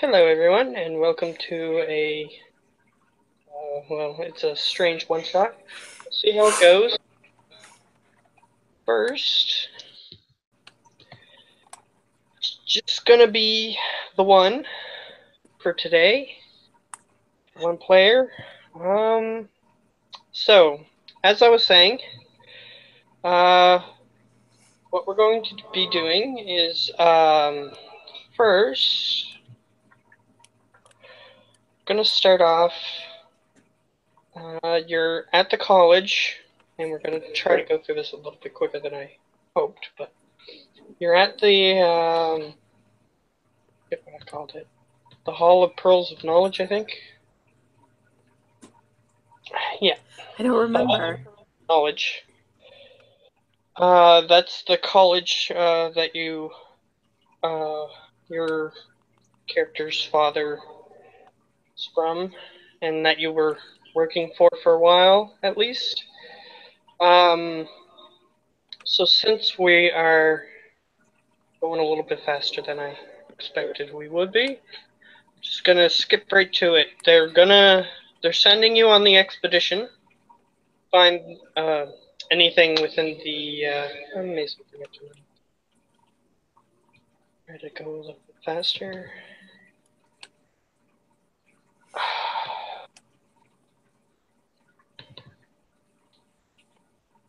Hello everyone, and welcome to well, it's a strange one-shot. We'll see how it goes. First, it's just gonna be the one for today. One player. So, as I was saying, uh, what we're going to be doing is, first, gonna start off, you're at the college, and we're gonna try to go through this a little bit quicker than I hoped, but you're at the, I forget what I called it. The Hall of Pearls of Knowledge, I think. Yeah. I don't remember. Knowledge. That's the college that your character's father is from, and that you were working for a while, at least. Um, so since we are going a little bit faster than I expected we would be, I'm just gonna skip right to it. They're sending you on the expedition. Find anything within the. I'm amazed we forget to try to go a little bit faster.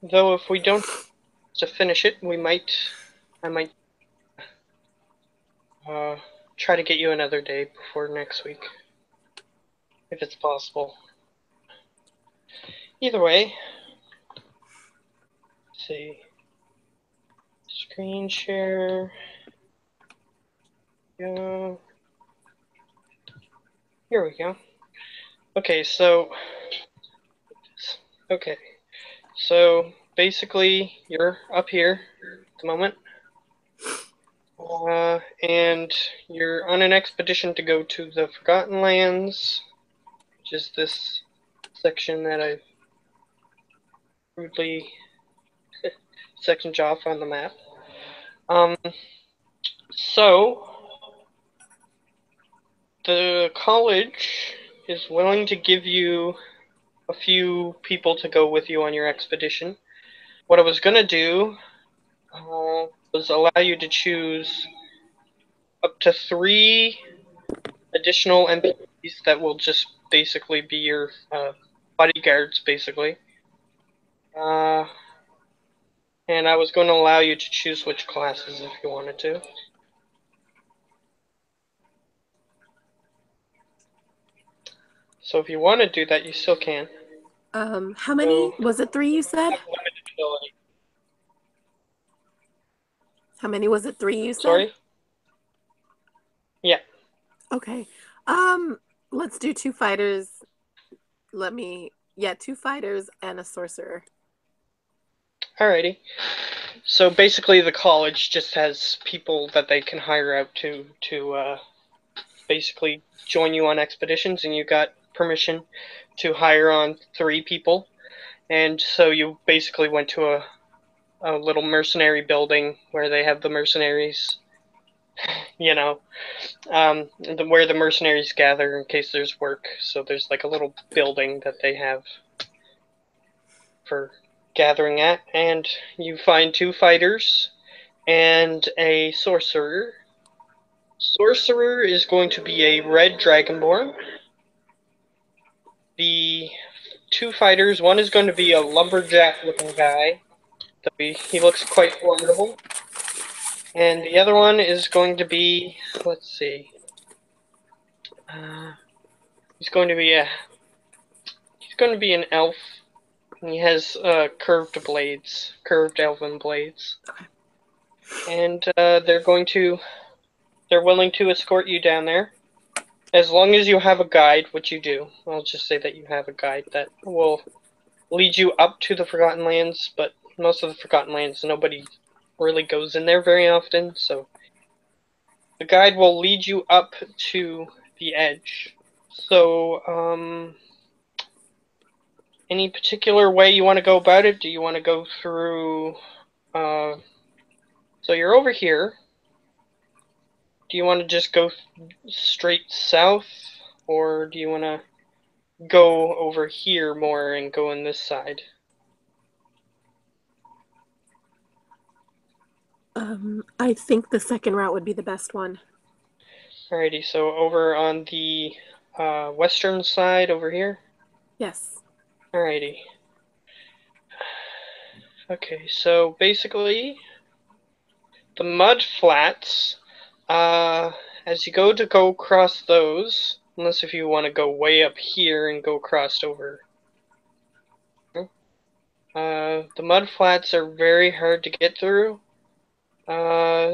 Though if we don't to finish it, I might uh, try to get you another day before next week, if it's possible. Either way, let's see. Screen share. Yeah. Here we go. Okay, so basically you're up here at the moment. And you're on an expedition to go to the Forgotten Lands, which is this section that I've rudely sectioned off on the map. Um, so, the college is willing to give you a few people to go with you on your expedition. What I was going to do was allow you to choose up to 3 additional NPCs that will just basically be your bodyguards, basically. And I was going to allow you to choose which classes if you wanted to. So if you want to do that, you still can. How many? Was it 3 you said? How many was it? 3 you said? Sorry? Yeah. Okay. Let's do 2 fighters. Yeah, 2 fighters and a sorcerer. Alrighty. So basically the college just has people that they can hire out to basically join you on expeditions, and you got permission to hire on 3 people. And so you basically went to a little mercenary building where they have the mercenaries, you know, where the mercenaries gather in case there's work. So there's like a little building that they have for gathering at, and you find 2 fighters and a sorcerer. Sorcerer is going to be a red dragonborn. The 2 fighters, one is going to be a lumberjack looking guy. He looks quite formidable. And the other one is going to be, let's see. He's going to be an elf. He has curved elven blades. And they're willing to escort you down there. As long as you have a guide, which you do. I'll just say that you have a guide that will lead you up to the Forgotten Lands, but most of the Forgotten Lands, nobody really goes in there very often, so the guide will lead you up to the edge. So, any particular way you want to go about it? Do you want to go through, so you're over here. Do you want to just go straight south, or do you want to go over here more and go on this side? I think the second route would be the best one. Alrighty, so over on the western side over here? Yes. Alrighty. Okay, so basically, the mud flats, uh, as you go across those, unless if you want to go way up here and go across over. The mud flats are very hard to get through,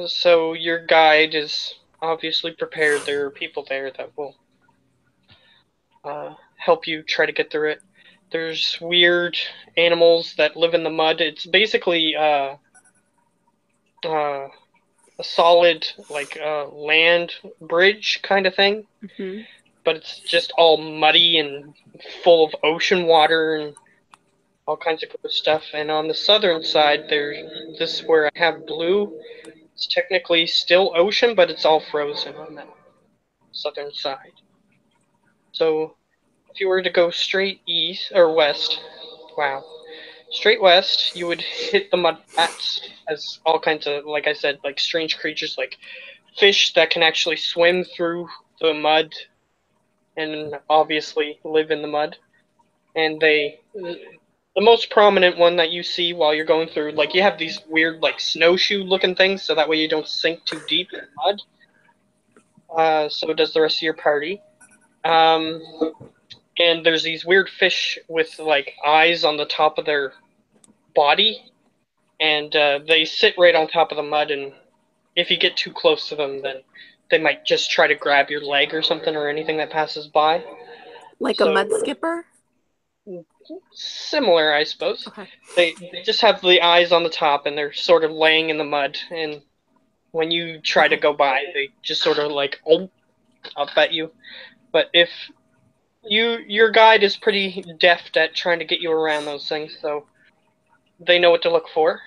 so your guide is obviously prepared. There are people there that will help you try to get through it. There's weird animals that live in the mud. It's basically a solid like land bridge kind of thing, Mm-hmm. but it's just all muddy and full of ocean water and all kinds of cool stuff. And on the southern side, there's this where I have blue. It's technically still ocean, but it's all frozen on that southern side. So if you were to go straight east or west, wow, straight west, you would hit the mud flats as all kinds of, like I said, like strange creatures like fish that can actually swim through the mud and obviously live in the mud. And the most prominent one that you see while you're going through, like you have these weird like snowshoe looking things, so that way you don't sink too deep in the mud. So does the rest of your party. Um, and there's these weird fish with like eyes on the top of their body, and they sit right on top of the mud. And if you get too close to them, then they might just try to grab your leg or something or anything that passes by. Like a So mud skipper? similar, I suppose. Okay. They just have the eyes on the top, and they're sort of laying in the mud. And when you try to Okay. go by, they just sort of like oh up at you. But if your guide is pretty deft at trying to get you around those things, so they know what to look for.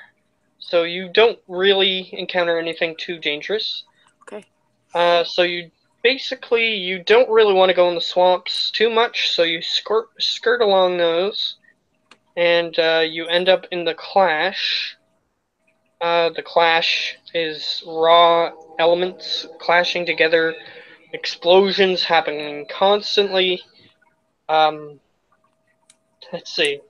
So you don't really encounter anything too dangerous. Okay. So you don't really want to go in the swamps too much, so you skirt along those, and you end up in the Clash. The Clash is raw elements clashing together, explosions happening constantly. Um, let's see.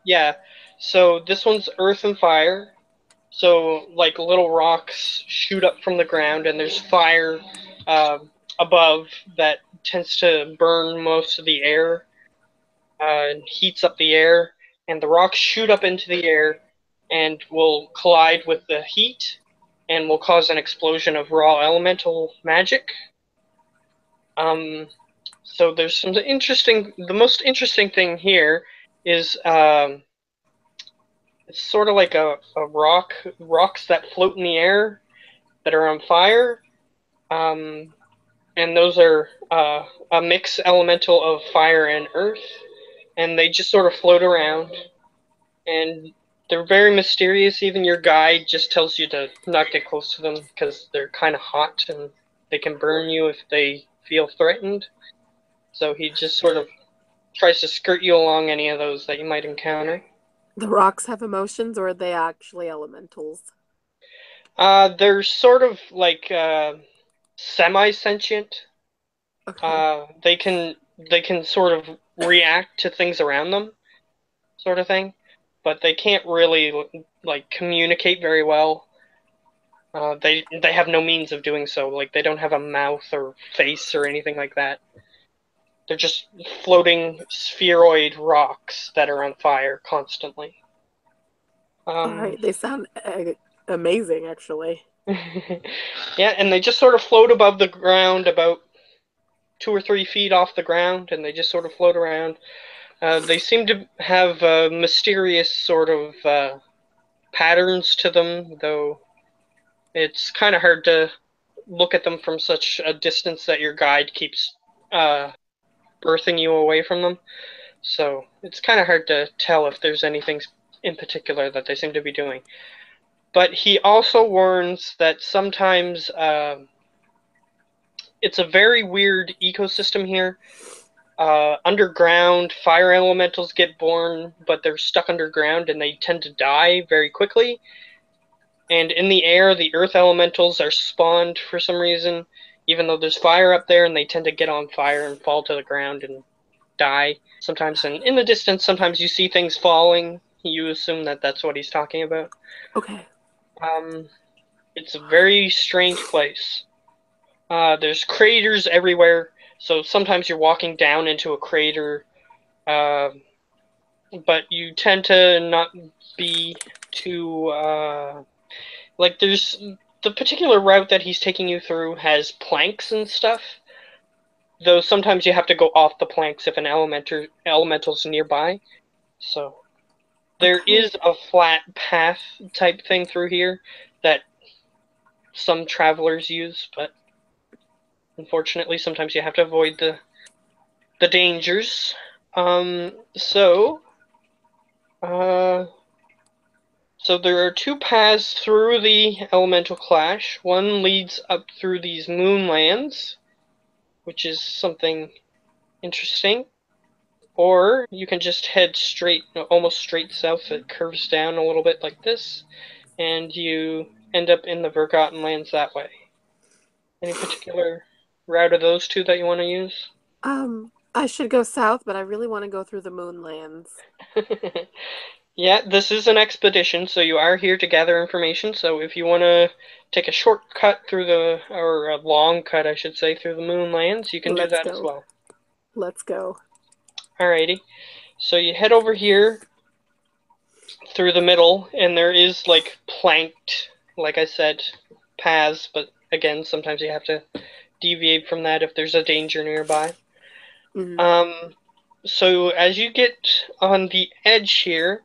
Yeah. So this one's Earth and Fire. So like little rocks shoot up from the ground, and there's fire uh, above that tends to burn most of the air and heats up the air, and the rocks shoot up into the air and will collide with the heat and will cause an explosion of raw elemental magic. Um, so there's some interesting. The most interesting thing here is it's sort of like a rocks that float in the air that are on fire, um, and those are a mix elemental of fire and earth, and they just sort of float around, and they're very mysterious. Even your guide just tells you to not get close to them because they're kind of hot and they can burn you if they feel threatened. So he just sort of tries to skirt you along any of those that you might encounter. The rocks have emotions, or are they actually elementals? They're sort of like semi-sentient. Okay. They can sort of react to things around them, sort of thing, but they can't really like communicate very well. They have no means of doing so. Like they don't have a mouth or face or anything like that. They're just floating spheroid rocks that are on fire constantly. All Um, right. They sound amazing, actually. yeah, and they just sort of float above the ground, about 2 or 3 feet off the ground, and they just sort of float around. They seem to have mysterious sort of patterns to them, though it's kind of hard to look at them from such a distance that your guide keeps uh, birthing you away from them. So it's kind of hard to tell if there's anything in particular that they seem to be doing. But he also warns that sometimes it's a very weird ecosystem here. Underground, fire elementals get born, but they're stuck underground and they tend to die very quickly. And in the air, the earth elementals are spawned for some reason, even though there's fire up there, and they tend to get on fire and fall to the ground and die sometimes. And in the distance, sometimes you see things falling. You assume that that's what he's talking about. Okay. It's a very strange place. There's craters everywhere, so sometimes you're walking down into a crater, but you tend to not be too like there's the particular route that he's taking you through has planks and stuff. Though sometimes you have to go off the planks if an elemental's nearby. So there is a flat path type thing through here that some travelers use, but unfortunately sometimes you have to avoid the dangers. So there are two paths through the elemental clash. One leads up through these moonlands, which is something interesting. Or you can just head straight, almost straight south. It curves down a little bit like this, and you end up in the Forgotten Lands that way. Any particular route of those two that you want to use? I should go south, but I really want to go through the Moonlands. Yeah, this is an expedition, so you are here to gather information. So if you want to take a shortcut through or a long cut, I should say, through the Moonlands, you can do Let's that as go. well. Let's go. Alrighty. So you head over here through the middle, and there is like planked, like I said, paths, but again, sometimes you have to deviate from that if there's a danger nearby. Mm-hmm. So as you get on the edge here,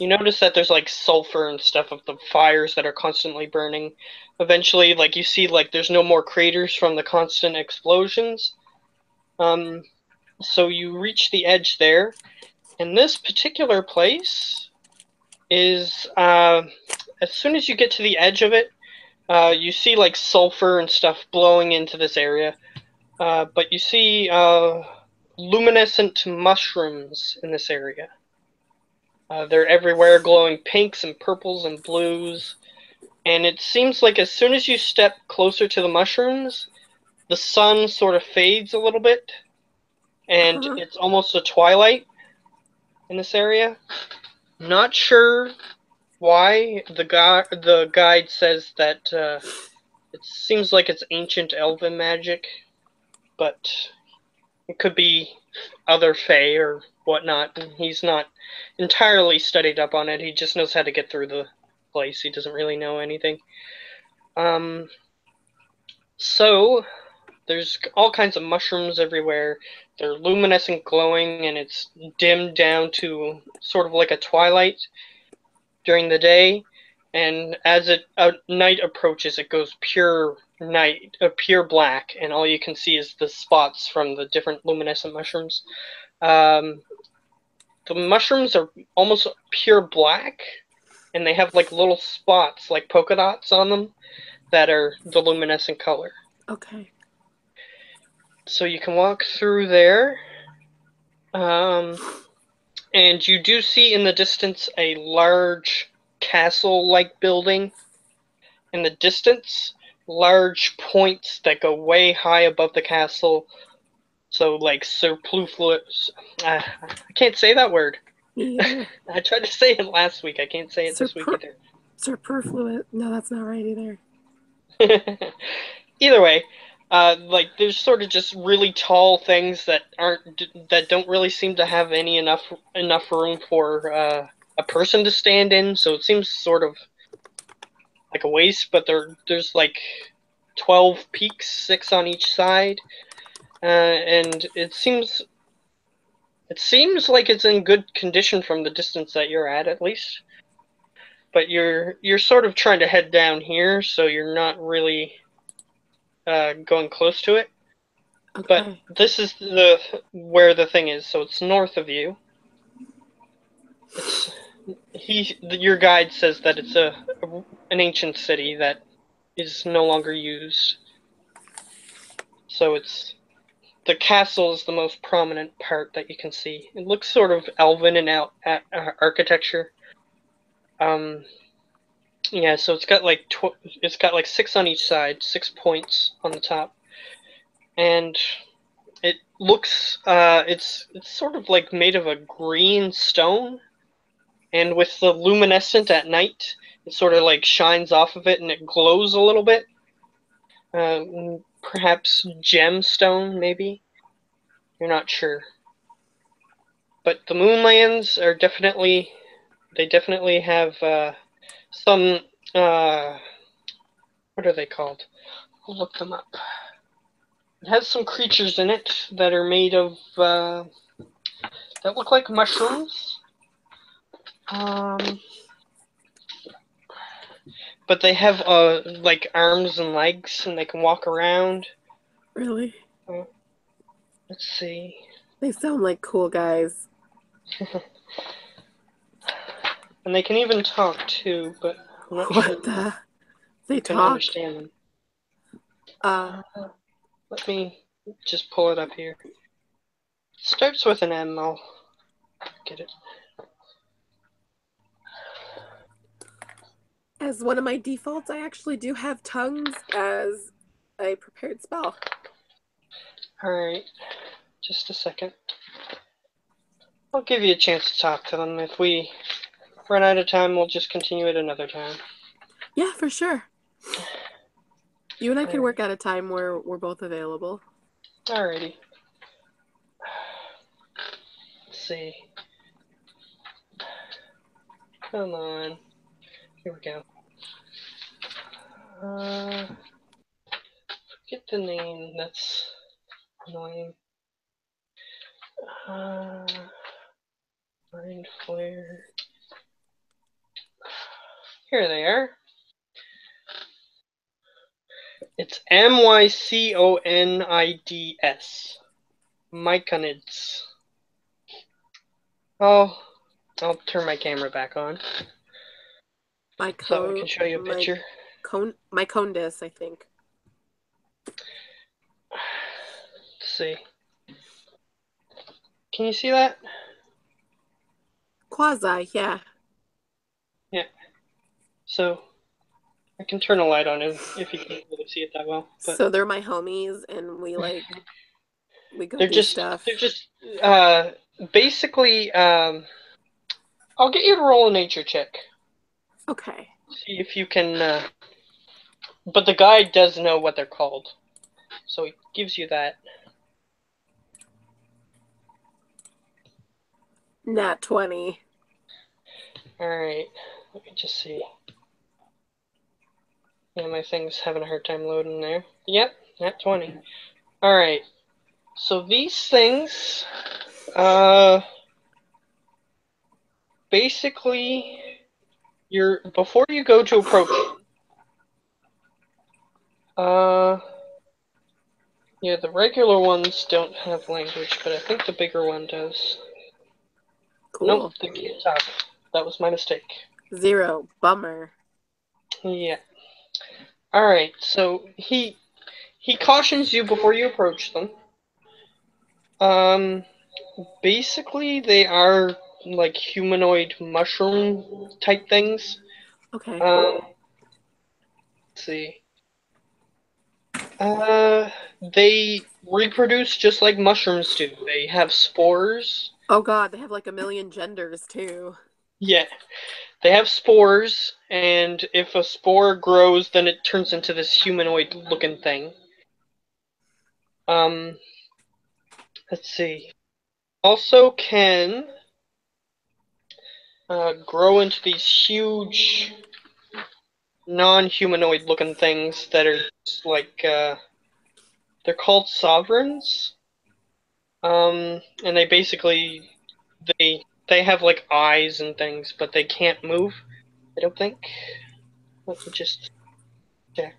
you notice that there's like sulfur and stuff of the fires that are constantly burning. Eventually, like you see, like there's no more craters from the constant explosions. So you reach the edge there, and this particular place is as soon as you get to the edge of it, you see like sulfur and stuff blowing into this area, but you see luminescent mushrooms in this area. They're everywhere, glowing pinks and purples and blues. And it seems like as soon as you step closer to the mushrooms, the sun sort of fades a little bit, and it's almost a twilight in this area. Not sure why. The guide says that it seems like it's ancient elven magic, but it could be other fae or whatnot. He's not entirely studied up on it. He just knows how to get through the place. He doesn't really know anything. So there's all kinds of mushrooms everywhere. They're luminescent glowing, and it's dimmed down to sort of like a twilight during the day. And as night approaches, it goes pure night, pure black, and all you can see is the spots from the different luminescent mushrooms. The mushrooms are almost pure black, and they have like little spots, like polka dots on them, that are the luminescent color. Okay. So you can walk through there, and you do see in the distance a large castle-like building. In the distance, large points that go way high above the castle. So like superfluous. I can't say that word. Me either. I tried to say it last week. I can't say it this week either. Superfluous. No, that's not right either. Either way, like there's sort of just really tall things that don't really seem to have enough room for a person to stand in. So it seems sort of like a waste. But there's like 12 peaks, 6 on each side, and it seems like it's in good condition from the distance that you're at least. But you're sort of trying to head down here, so you're not really going close to it. Okay. But this is where the thing is. So it's north of you. Your guide says that it's an ancient city that is no longer used. So the castle is the most prominent part that you can see. It looks sort of elven in architecture. Yeah, so it's got like it's got like 6 on each side, 6 points on the top, and it looks it's sort of like made of a green stone, and with the luminescent at night, it sort of like shines off of it and it glows a little bit. Perhaps gemstone, maybe. You're not sure. But the Moonlands are definitely have some what are they called? I'll look them up. It has some creatures in it that are made of that look like mushrooms. But they have like arms and legs, and they can walk around. Really? Let's see. They sound like cool guys. And they can even talk too, but I'm not sure What the? They you can talk? understand them. Let me just pull it up here. It starts with an M. I'll get it. As one of my defaults, I actually do have tongues as a prepared spell. Alright, just a second. I'll give you a chance to talk to them. If we run out of time, we'll just continue it another time. Yeah, for sure. You and I can work out a time where we're both available. Alrighty. Let's see. Come on. Here we go. Forget the name. That's annoying. Mind Flare. Here they are. It's Myconids. Myconids. Oh, I'll turn my camera back on. So I can show you a picture. Mycondis, I think. Let's see. Can you see that? Quasi, yeah. Yeah. So I can turn a light on if you can't really see it that well. But so they're my homies, and we go they're do just stuff. they're just basically I'll get you to roll a nature check. Okay. See if you can. But the guide does know what they're called, so he gives you that. Nat 20. Alright, let me just see. Yeah, my thing's having a hard time loading there. Yep, nat 20. Alright, so these things, basically, before you go to approach, yeah, the regular ones don't have language, but I think the bigger one does. Cool. Nope, they can't talk. That was my mistake. 0. Bummer. Yeah. Alright, so he cautions you before you approach them. Basically they are like humanoid mushroom type things. Okay. Let's see. They reproduce just like mushrooms do. They have spores. Oh god, they have like a million genders too. Yeah. They have spores, and if a spore grows, then it turns into this humanoid looking thing. Let's see. Also can grow into these huge non-humanoid looking things that are just like they're called sovereigns. And they basically they have like eyes and things, but they can't move. I don't think. Let me just check.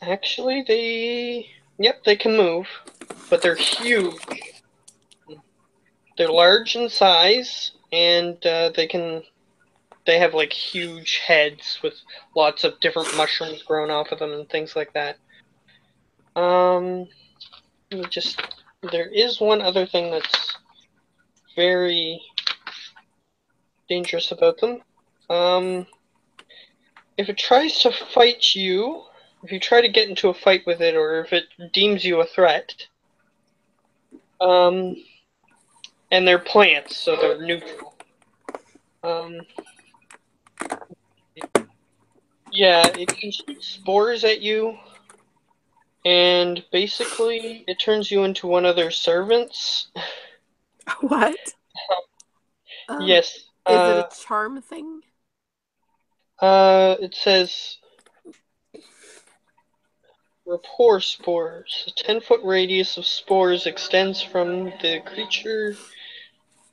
Actually, they can move, but they're huge. They're large in size, and they can they have like huge heads with lots of different mushrooms growing off of them and things like that. Just there is one other thing that's very dangerous about them. If it tries to fight you, if you try to get into a fight with it, or if it deems you a threat, and they're plants, so they're neutral. Yeah, it can shoot spores at you, and basically it turns you into one of their servants. What? Yes. Is it a charm thing? It says rapport spores. A 10-foot radius of spores extends from the creature.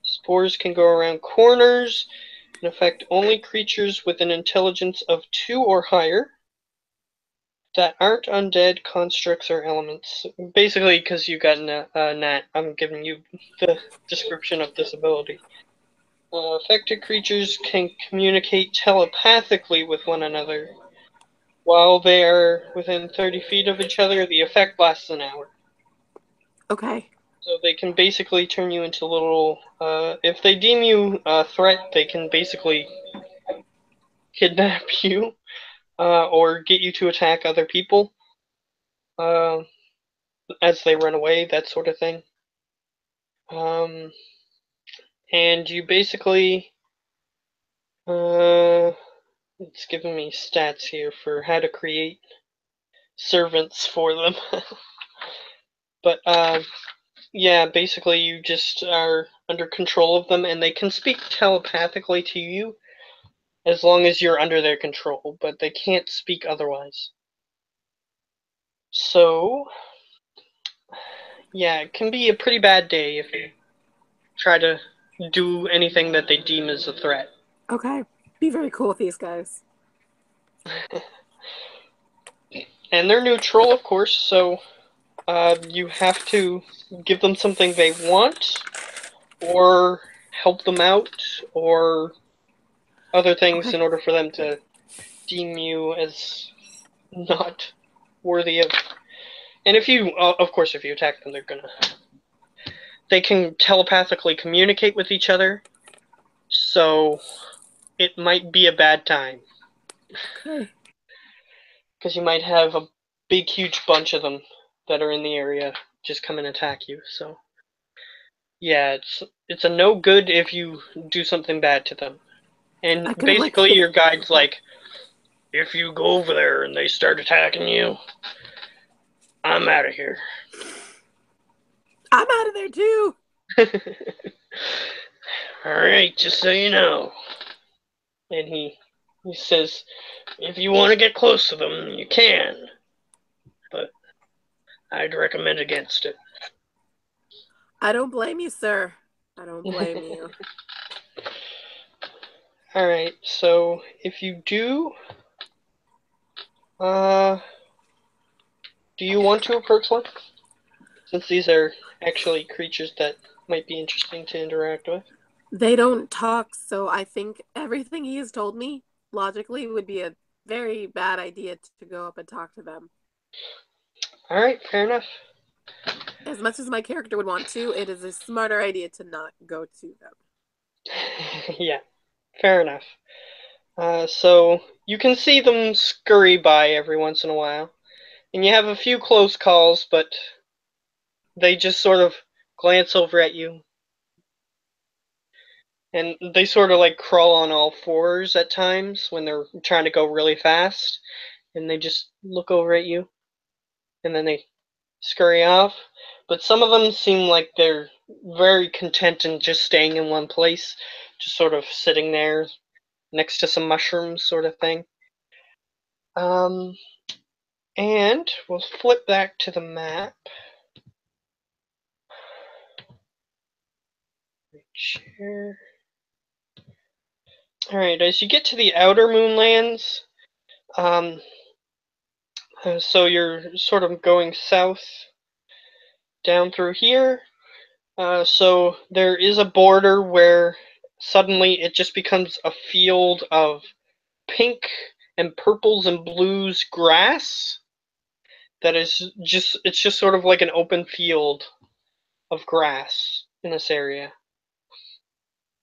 Spores can go around corners and affect only creatures with an intelligence of 2 or higher that aren't undead, constructs, or elements. Basically, because you got a nat, I'm giving you the description of this ability. Affected creatures can communicate telepathically with one another. While they are within 30 feet of each other, the effect lasts an hour. Okay. So they can basically turn you into little... if they deem you a threat, they can basically kidnap you or get you to attack other people as they run away, that sort of thing. And you basically... it's giving me stats here for how to create servants for them. But yeah, basically you just are under control of them, and they can speak telepathically to you as long as you're under their control, but they can't speak otherwise. So, yeah, it can be a pretty bad day if you try to do anything that they deem as a threat. Okay. Be very cool with these guys. And they're neutral, of course, so you have to give them something they want, or help them out, or other things in order for them to deem you as not worthy of. And if you, of course, if you attack them, they can telepathically communicate with each other, so it might be a bad time. Okay. Because you might have a big, huge bunch of them that are in the area just come and attack you, so. Yeah, it's a no good if you do something bad to them. And I could have like basically your guide's like, if you go over there and they start attacking you, I'm out of here. I'm out of there too. Alright, just so you know. And he says, if you want to get close to them, you can. But I'd recommend against it. I don't blame you, sir. I don't blame you. Alright, so if you do, do you want to approach one? Since these are actually creatures that might be interesting to interact with. They don't talk, so I think everything he has told me logically would be a very bad idea to go up and talk to them. Alright, fair enough. As much as my character would want to, it is a smarter idea to not go to them. Yeah, fair enough. So you can see them scurry by every once in a while. And you have a few close calls, but they just sort of glance over at you. And they sort of like crawl on all fours at times when they're trying to go really fast. And they just look over at you. And then they scurry off. But some of them seem like they're very content in just staying in one place. Just sort of sitting there next to some mushrooms sort of thing. And we'll flip back to the map. Share. Alright, as you get to the outer moonlands, so you're sort of going south down through here. So there is a border where suddenly it just becomes a field of pink and purples and blues grass that is it's just sort of like an open field of grass in this area.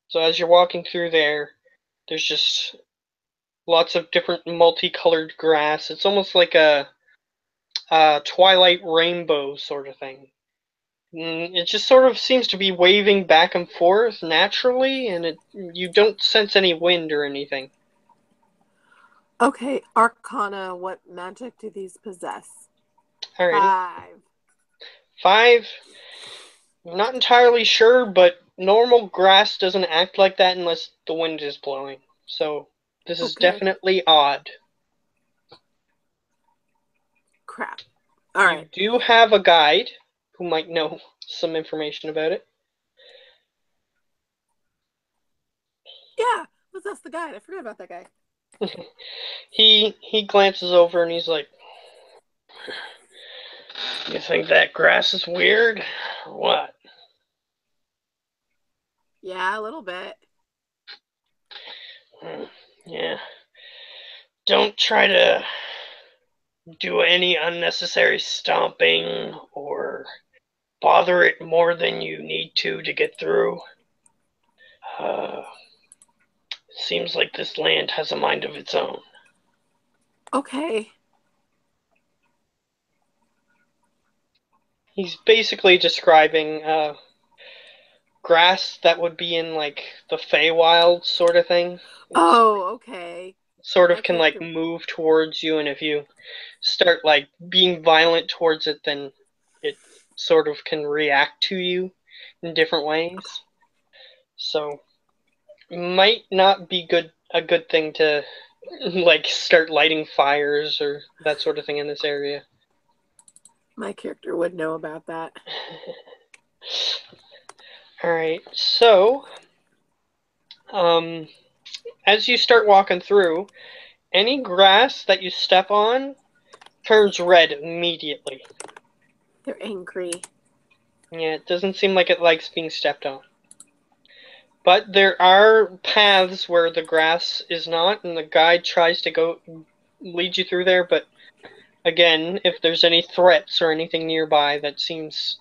So as you're walking through there, there's just lots of different multicolored grass. It's almost like a twilight rainbow sort of thing. It just sort of seems to be waving back and forth naturally, and you don't sense any wind or anything. Okay, Arcana, what magic do these possess? Alrighty. 5. 5. I'm not entirely sure, but normal grass doesn't act like that unless the wind is blowing. So this is Okay. definitely odd. Crap. You Alright. do have a guide who might know some information about it. Yeah, let's ask the guy. I forgot about that guy. He glances over and he's like, "You think that grass is weird, or what?" Yeah, a little bit. Yeah. Don't try to do any unnecessary stomping or bother it more than you need to get through. Uh, Seems like this land has a mind of its own. Okay. He's basically describing grass that would be in like the Feywild sort of thing. It's Oh, okay. sort My of can like character. move towards you, and if you start like being violent towards it, then it sort of can react to you in different ways. So might not be a good thing to like start lighting fires or that sort of thing in this area. My character would know about that. All right, so um, as you start walking through, any grass that you step on turns red immediately. They're angry. Yeah, it doesn't seem like it likes being stepped on. But there are paths where the grass is not, and the guide tries to go lead you through there. But again, if there's any threats or anything nearby that seems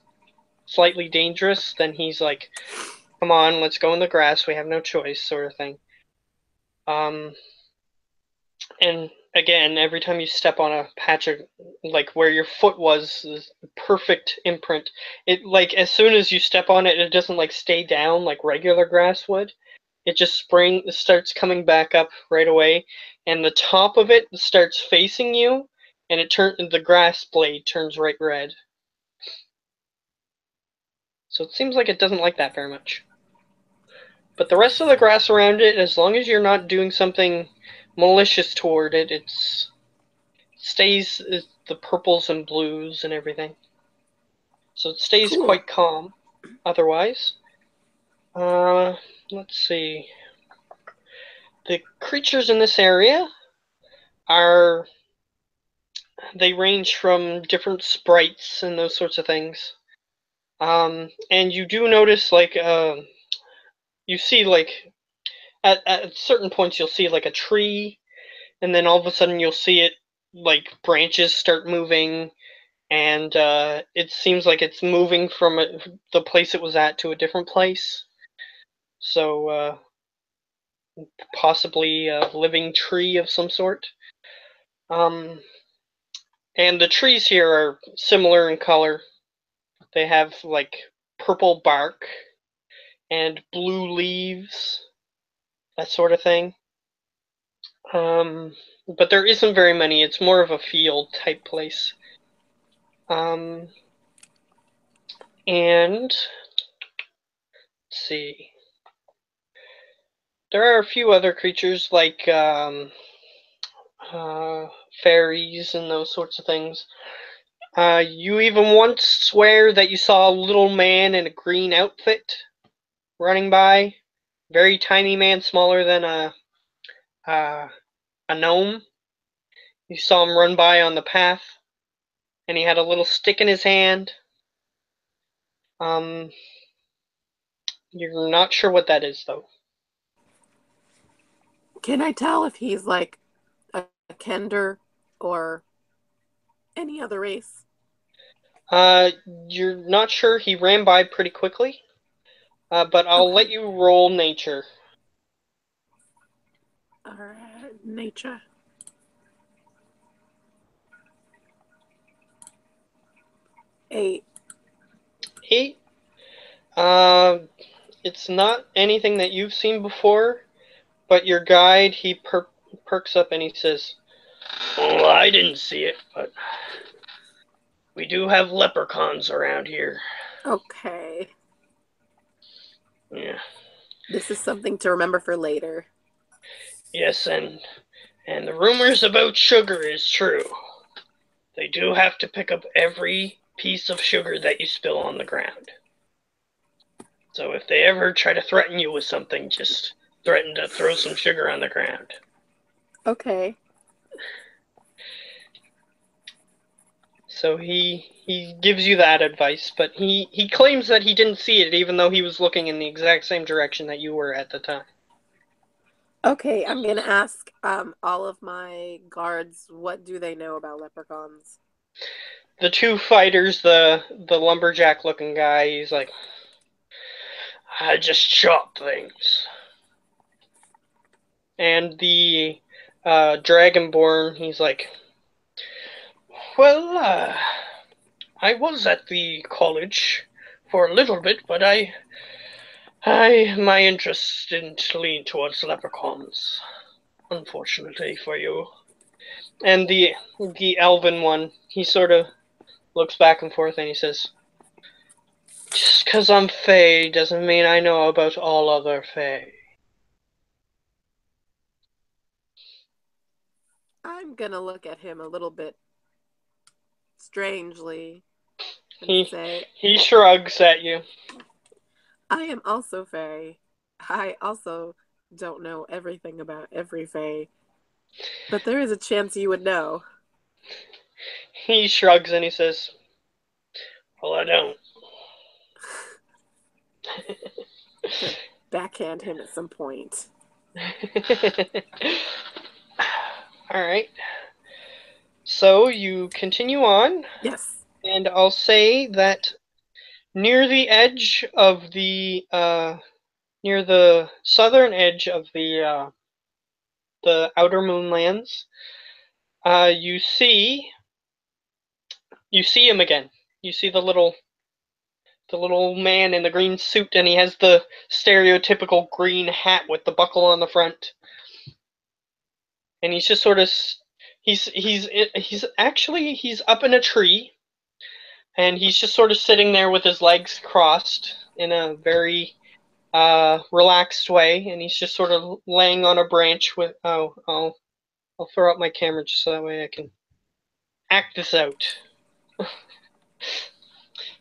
slightly dangerous, then he's like, "Come on, let's go in the grass. We have no choice," sort of thing. Um, and again, every time you step on a patch of like where your foot was, this perfect imprint. It like as soon as you step on it, it doesn't like stay down like regular grass would. It just starts coming back up right away, and the top of it starts facing you, and the grass blade turns right red. So it seems like it doesn't like that very much. But the rest of the grass around it, as long as you're not doing something malicious toward it, it stays the purples and blues and everything. So it stays Cool. quite calm otherwise. Uh, let's see. The creatures in this area are they range from different sprites and those sorts of things. And you do notice like you see like at certain points you'll see like a tree, and then all of a sudden you'll see it like branches start moving, and it seems like it's moving from the place it was at to a different place. So possibly a living tree of some sort. Um, and the trees here are similar in color. They have like purple bark and blue leaves, that sort of thing. But there isn't very many. It's more of a field type place. Um, and let's see. There are a few other creatures like uh, fairies and those sorts of things. You even once swear that you saw a little man in a green outfit running by. Very tiny man, smaller than uh, a gnome. You saw him run by on the path, and he had a little stick in his hand. Um, you're not sure what that is, though. Can I tell if he's like a Kender or any other race? You're not sure. He ran by pretty quickly, but I'll let Okay. you roll nature. All right. Nature. 8. 8. Uh, it's not anything that you've seen before, but your guide, he perks up and he says, "Well, I didn't see it, but we do have leprechauns around here." Okay. Yeah. This is something to remember for later. Yes, and the rumors about sugar is true. They do have to pick up every piece of sugar that you spill on the ground. So if they ever try to threaten you with something, just threaten to throw some sugar on the ground. Okay. So he gives you that advice, but he claims that he didn't see it, even though he was looking in the exact same direction that you were at the time. Okay, I'm gonna ask all of my guards what do they know about leprechauns? The two fighters, the lumberjack looking guy, he's like, "I just chop things." And the dragonborn, he's like, "Well, I was at the college for a little bit, but my interest didn't lean towards leprechauns, unfortunately for you." And the elven one, he sort of looks back and forth and he says, "Just 'cause I'm Fey doesn't mean I know about all other Fey." I'm gonna look at him a little bit strangely and He say, he shrugs at you. I am also Fae. I also don't know everything about every Fae, but there is a chance you would know. He shrugs and he says, "Well, I don't." Gonna backhand him at some point. All right. So you continue on, Yes. and I'll say that near the edge of near the southern edge of the outer moonlands, uh, you see you see him again. You see the little man in the green suit, and he has the stereotypical green hat with the buckle on the front, and he's just sort of he's up in a tree, and he's just sort of sitting there with his legs crossed in a very relaxed way, and he's just sort of laying on a branch with. Oh, I'll throw up my camera just so that way I can act this out.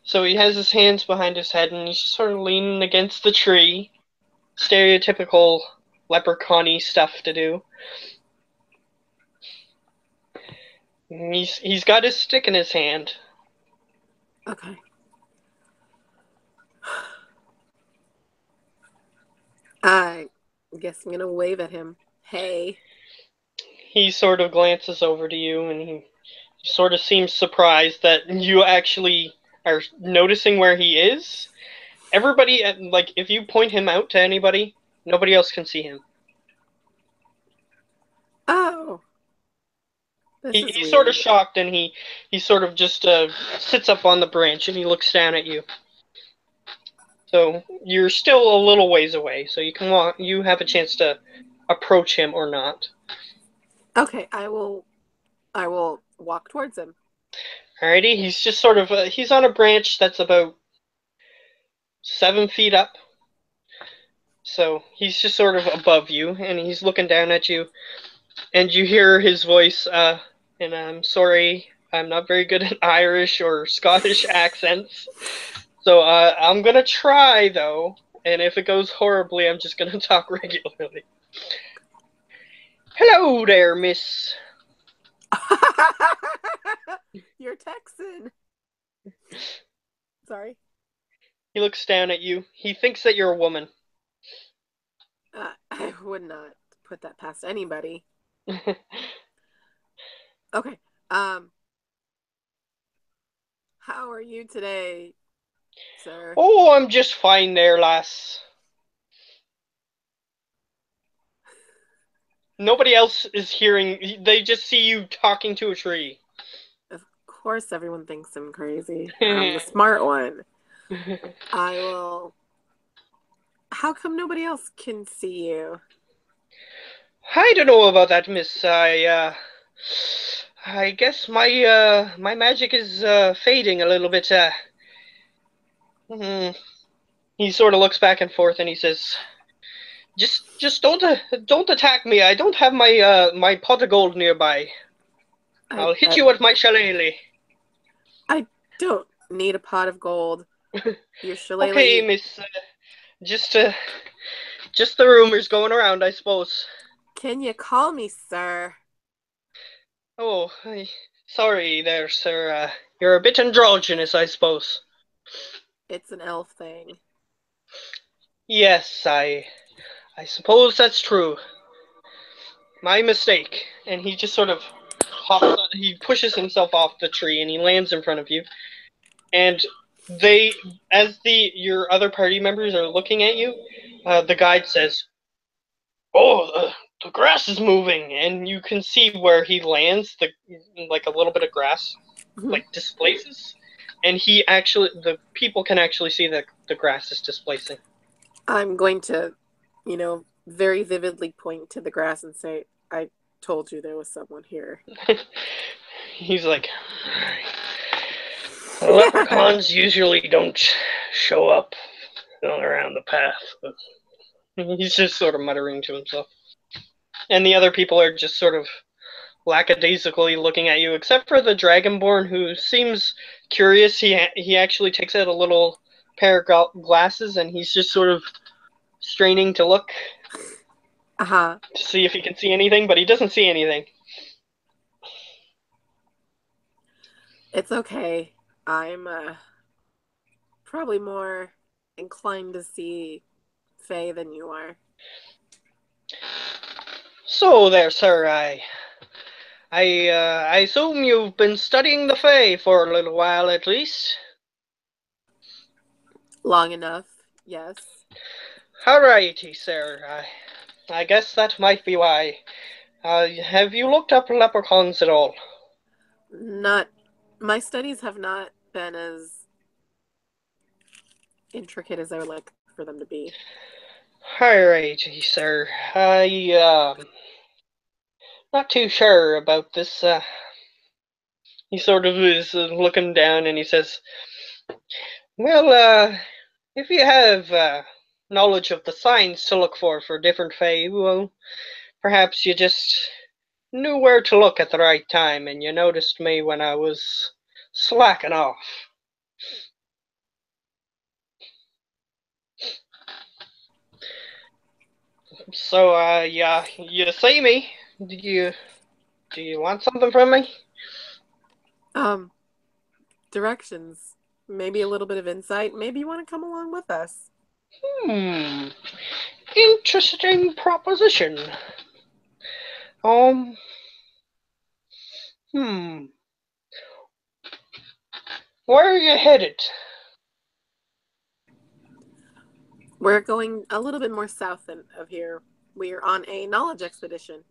So he has his hands behind his head, and he's just sort of leaning against the tree. Stereotypical leprechaun-y stuff to do. And he's got his stick in his hand. Okay. I guess I'm gonna wave at him. Hey. He sort of glances over to you, and he sort of seems surprised that you actually are noticing where he is. Everybody, like, if you point him out to anybody, nobody else can see him. Oh, this is He's sort of weird. shocked, and he sort of just sits up on the branch, and he looks down at you. So you're still a little ways away, so you can walk. You have a chance to approach him or not. Okay, I will walk towards him. Alrighty, he's just sort of he's on a branch that's about 7 feet up. So he's just sort of above you, and he's looking down at you, and you hear his voice. And I'm sorry, I'm not very good at Irish or Scottish accents, so I'm gonna try though. And if it goes horribly, I'm just gonna talk regularly. "Hello there, miss." You're Texan. Sorry. He looks down at you. He thinks that you're a woman. I would not. put that past anybody. Okay. Um, how are you today, sir? Oh, I'm just fine there, lass. Nobody else is hearing. They just see you talking to a tree. Of course, everyone thinks I'm crazy. I'm the smart one. I will. How come nobody else can see you? I don't know about that, miss. I guess my magic is fading a little bit. Hmm. He sort of looks back and forth and he says, "Just don't attack me. I don't have my pot of gold nearby. I, I'll hit I, you with my shillelagh." I don't need a pot of gold. Your Okay, shillelagh. miss. Just just the rumors going around, I suppose. Can you call me sir? Oh, sorry there, sir. You're a bit androgynous, I suppose. It's an elf thing. Yes, I suppose that's true. My mistake. And he just sort of he pushes himself off the tree and he lands in front of you. And they, as your other party members are looking at you, the guide says, "Oh, the grass is moving," and you can see where he lands. Like a little bit of grass like displaces, and the people can actually see that the grass is displacing. I'm going to, very vividly point to the grass and say, I told you there was someone here. He's like, leprechauns usually don't show up around the path, but he's just sort of muttering to himself. And the other people are just sort of lackadaisically looking at you, except for the Dragonborn, who seems curious. He actually takes out a little pair of glasses, and he's just sort of straining to look Uh-huh. to see if he can see anything, but he doesn't see anything. It's okay. I'm probably more inclined to see Faye than you are. So there, sir. I assume you've been studying the Fae for a little while, at least. Long enough, yes. Alrighty, sir. I guess that might be why. Have you looked up leprechauns at all? Not My studies have not been as intricate as I would like for them to be. Alrighty, sir. Not too sure about this. He sort of is looking down and he says, "Well, if you have knowledge of the signs to look for different Fae, well, perhaps you just knew where to look at the right time and you noticed me when I was slacking off." So, yeah, you see me. Do you want something from me? Um, Directions. Maybe a little bit of insight. Maybe you want to come along with us. Hmm, interesting proposition. Um, hmm, where are you headed? We're going a little bit more south of here. We are on a knowledge expedition.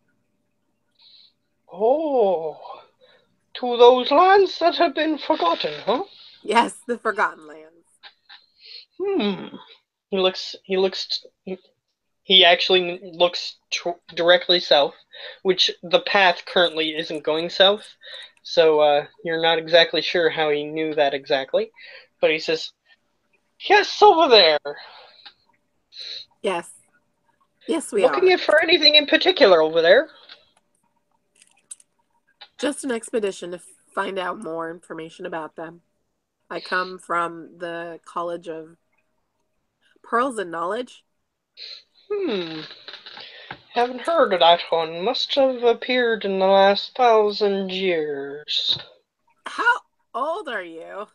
Oh, to those lands that have been forgotten, huh? Yes, the Forgotten Lands. Hmm. He actually looks directly south, which the path currently isn't going south. So you're not exactly sure how he knew that exactly. But he says, "Yes, over there. Yes. Yes, we Looking are. for anything in particular over there?" Just an expedition to find out more information about them. I come from the College of Pearls and Knowledge. Hmm. Haven't heard of that one. Must have appeared in the last 1,000 years. How old are you?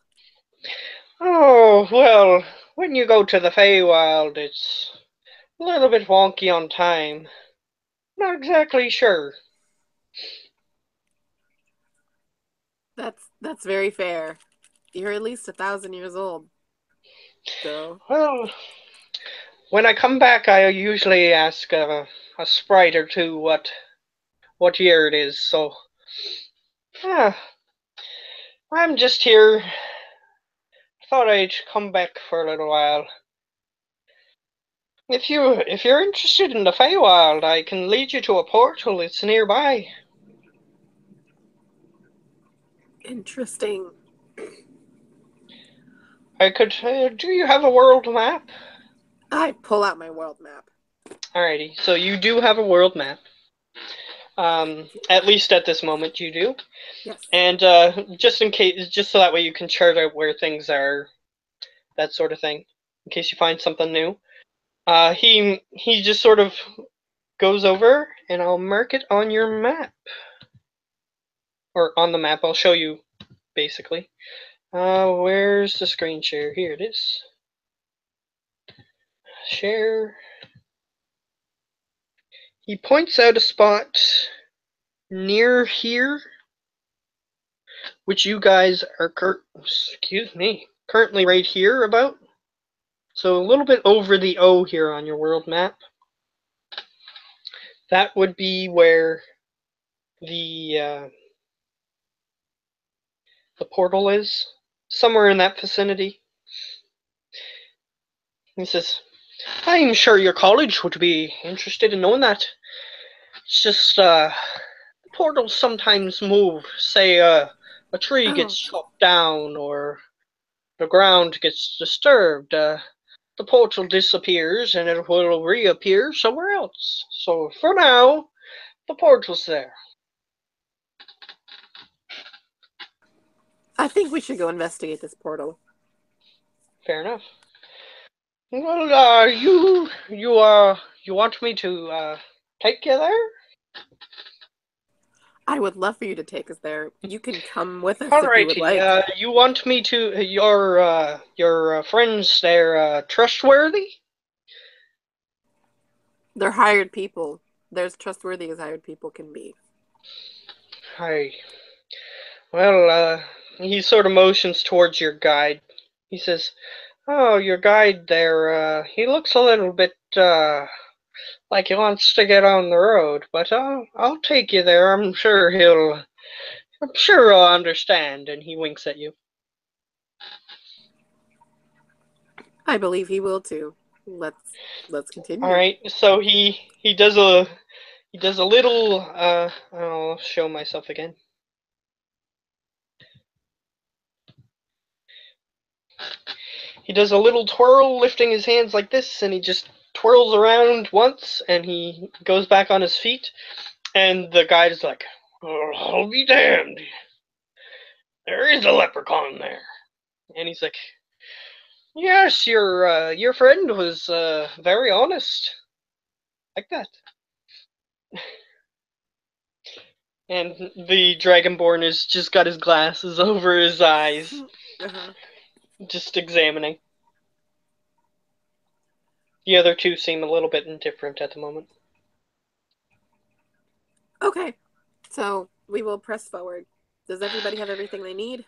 Oh, well, when you go to the Feywild, it's a little bit wonky on time. Not exactly sure. That's very fair. You're at least 1,000 years old, so Well, when I come back, I usually ask a sprite or two what year it is. So, yeah, I'm just here. Thought I'd come back for a little while. If you're interested in the Feywild, I can lead you to a portal. It's nearby. interesting. I could. Do you have a world map? I pull out my world map. Alrighty. So you do have a world map. At least at this moment, you do. Yes. And just in case, just so that way you can chart out where things are, that sort of thing, in case you find something new. He just sort of goes over, and I'll mark it on your map, or on the map. I'll show you basically. Where's the screen share? Here it is. Share. He points out a spot near here, which you guys are currently right here about. So a little bit over the O here on your world map. That would be where the the portal is, somewhere in that vicinity. He says, I'm sure your college would be interested in knowing that. It's just, portals sometimes move. Say, a tree gets Oh, chopped down or the ground gets disturbed. The portal disappears and it will reappear somewhere else. So for now, the portal's there. I think we should go investigate this portal. Fair enough. Well, you want me to take you there? I would love for you to take us there. You can come with us if you would Alrighty. like. You want me to your friends? They're trustworthy. They're hired people. They're as trustworthy as hired people can be. Hi. Well, he sort of motions towards your guide. He says, "Oh, your guide there. He looks a little bit like he wants to get on the road, but I'll take you there. I'm sure he'll understand." And he winks at you. I believe he will too. Let's All continue. right. So he does a little. I'll show myself again. He does a little twirl, lifting his hands like this, and he just twirls around once, and he goes back on his feet. And the guide is like, "Oh, I'll be damned. There is a leprechaun there." And he's like, "Yes, your friend was very honest, like that." And the dragonborn has just got his glasses over his eyes, Uh-huh. just examining. The other two seem a little bit indifferent at the moment. Okay. So we will press forward. Does everybody have everything they need?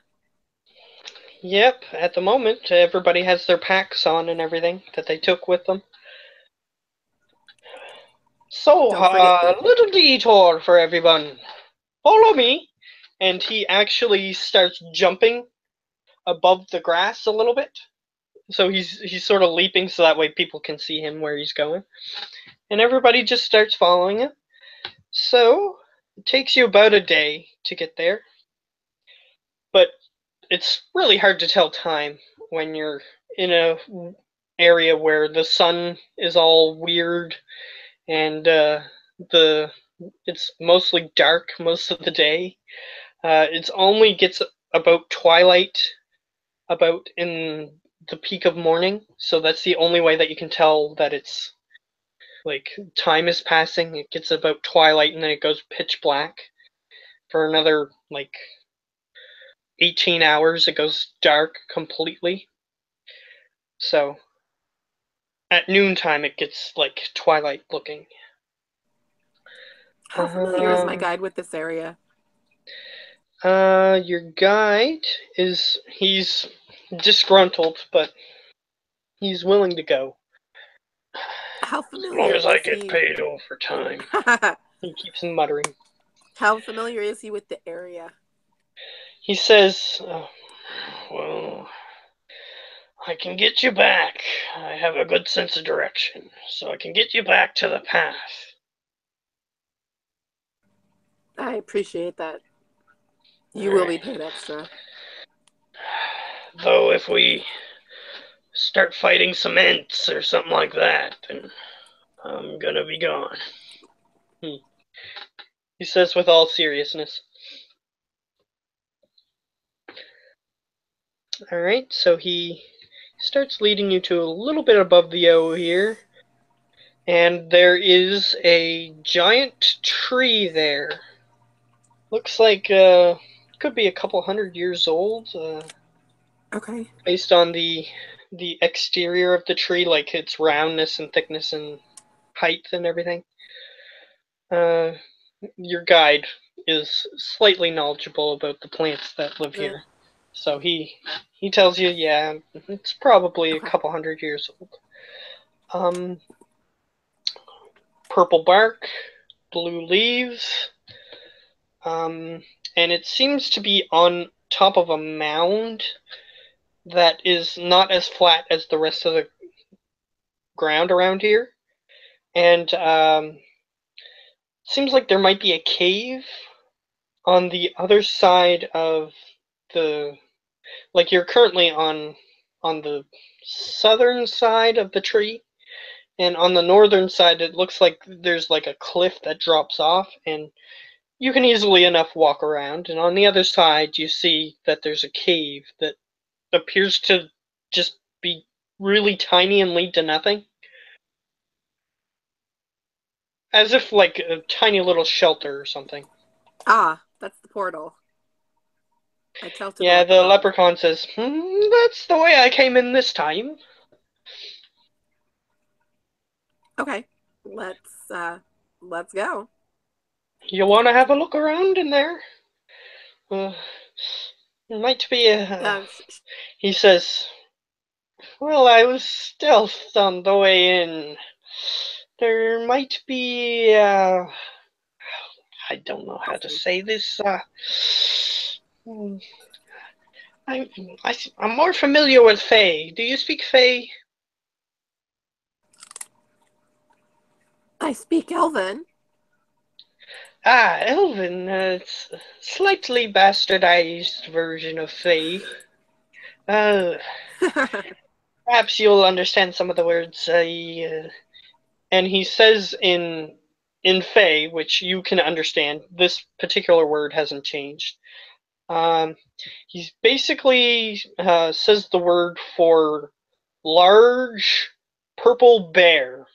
Yep, at the moment, everybody has their packs on and everything that they took with them. So, Don't forget. little detour for everyone. Follow me. And he actually starts jumping above the grass a little bit. So he's sort of leaping so that way people can see him where he's going. And everybody just starts following him. So, it takes you about a day to get there. But it's really hard to tell time when you're in a area where the sun is all weird and the it's mostly dark most of the day. It only gets about twilight about in the peak of morning, so that's the only way that you can tell that it's like time is passing. It gets about twilight and then it goes pitch black for another like 18 hours. It goes dark completely. So at noontime it gets like twilight looking. How familiar is my guide with this area? Your guide he's disgruntled, but he's willing to go. How As long familiar as I is get he? paid overtime. He keeps muttering. How familiar is he with the area? He says, well, I can get you back. I have a good sense of direction, so I can get you back to the path. I appreciate that. You will be paid extra. Though if we start fighting some ants or something like that, then I'm gonna be gone. He says with all seriousness. Alright, so he starts leading you to a little bit above the O here. And there is a giant tree there. Looks like could be a couple hundred years old. Okay. Based on the exterior of the tree, like its roundness and thickness and height and everything. Uh, your guide is slightly knowledgeable about the plants that live here, so he tells you, yeah, it's probably a couple hundred years old. Purple bark, blue leaves, and it seems to be on top of a mound that is not as flat as the rest of the ground around here, and seems like there might be a cave on the other side of the, like you're currently on the southern side of the tree, and on the northern side it looks like there's like a cliff that drops off, and you can easily enough walk around, and on the other side you see that there's a cave that appears to just be really tiny and lead to nothing, as if like a tiny little shelter or something. Ah, that's the portal. I tell to the Yeah, the leprechaun. leprechaun says, that's the way I came in this time. Okay, let's go. You want to have a look around in there? Uh, might be a... Um, He says, well, I was stealthed on the way in. There might be, I don't know how to say this, I, I'm more familiar with Fae. Do you speak Fae? I speak Elven. Ah, Elven. It's a slightly bastardized version of Fae. Uh, Perhaps you'll understand some of the words. And he says in Fae, which you can understand, this particular word hasn't changed. Um, he basically says the word for large purple bear.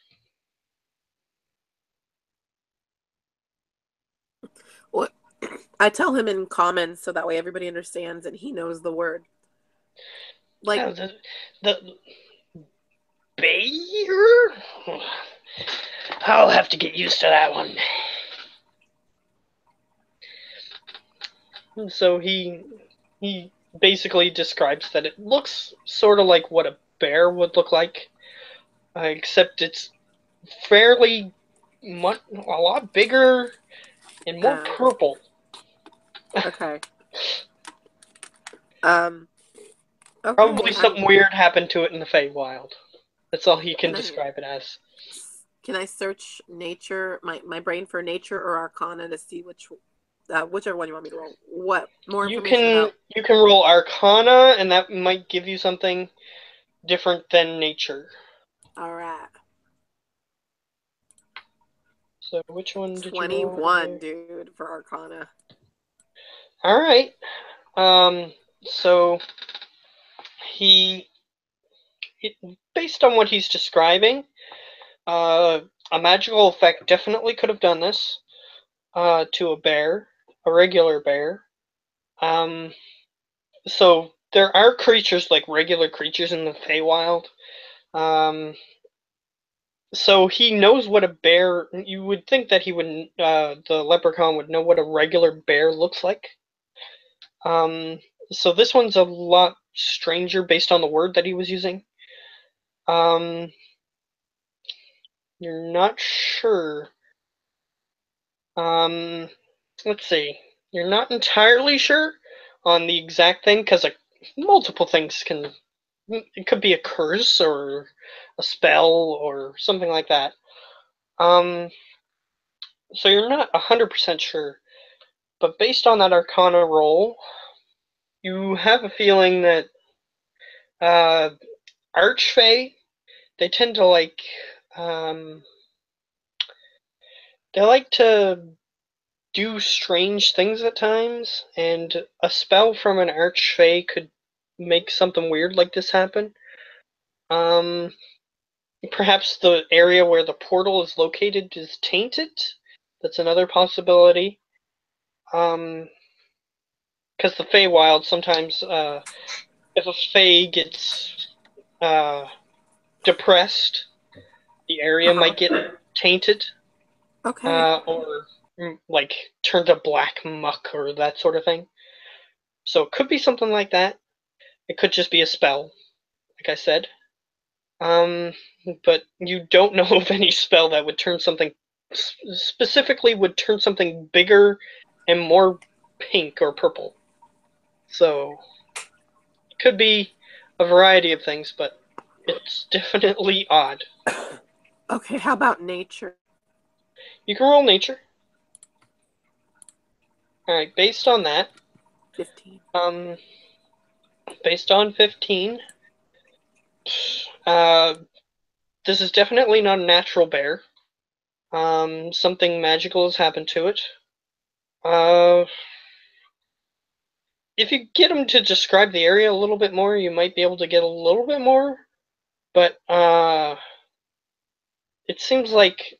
What? I tell him in common so that way everybody understands and he knows the word. Like, The bear? I'll have to get used to that one. So he basically describes that it looks sort of like what a bear would look like, except it's fairly much a lot bigger and more um, purple. okay. Um, Probably okay. something weird happened to it in the Feywild. That's all he can Can I describe it as. can I search nature my brain for nature or arcana to see whichever one you want me to roll? What more You information can about? you can roll Arcana, and that might give you something different than nature. All right. So which one did you roll? 21, dude, for arcana. All right. So he, based on what he's describing, a magical effect definitely could have done this to a bear, a regular bear. Um, so there are creatures like regular creatures in the Feywild. Um, So he knows what a bear. You would think that he would. The leprechaun would know what a regular bear looks like. Um, so this one's a lot stranger based on the word that he was using. Um, you're not sure. Um, let's see. You're not entirely sure on the exact thing because multiple things can. It could be a curse or a spell or something like that. Um, so you're not 100% sure, but based on that Arcana roll, you have a feeling that uh, Archfey, they tend to um, they like to do strange things at times, and a spell from an Archfey could make something weird like this happen. Um, Perhaps the area where the portal is located is tainted. That's another possibility. Because the Feywild sometimes, if a Fey gets depressed, the area might get tainted, Okay. or like turned to black muck or that sort of thing. So it could be something like that. It could just be a spell, like I said. Um, but you don't know of any spell that would turn something specifically would turn something bigger and more pink or purple. So it could be a variety of things, but it's definitely odd. Okay, how about nature? You can roll nature. All right, based on that, 15. um, based on 15, uh, this is definitely not a natural bear. Something magical has happened to it. Uh, if you get him to describe the area a little bit more, you might be able to get a little bit more. But it seems like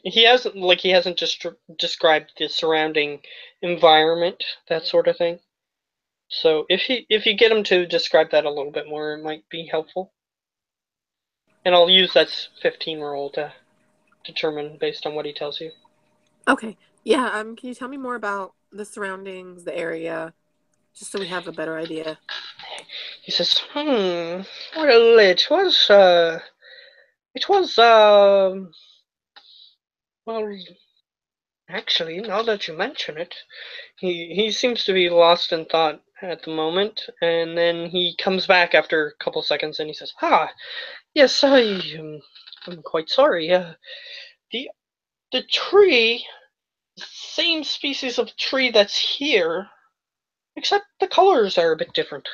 he hasn't just described the surrounding environment, that sort of thing. So if you get him to describe that a little bit more, it might be helpful. And I'll use that 15 roll to determine based on what he tells you. Okay. Yeah, can you tell me more about the surroundings, the area, just so we have a better idea? He says, well, well, actually, now that you mention it, he seems to be lost in thought at the moment, and then he comes back after a couple seconds and he says, yes, I'm quite sorry. The the tree, same species of tree that's here, except the colors are a bit different.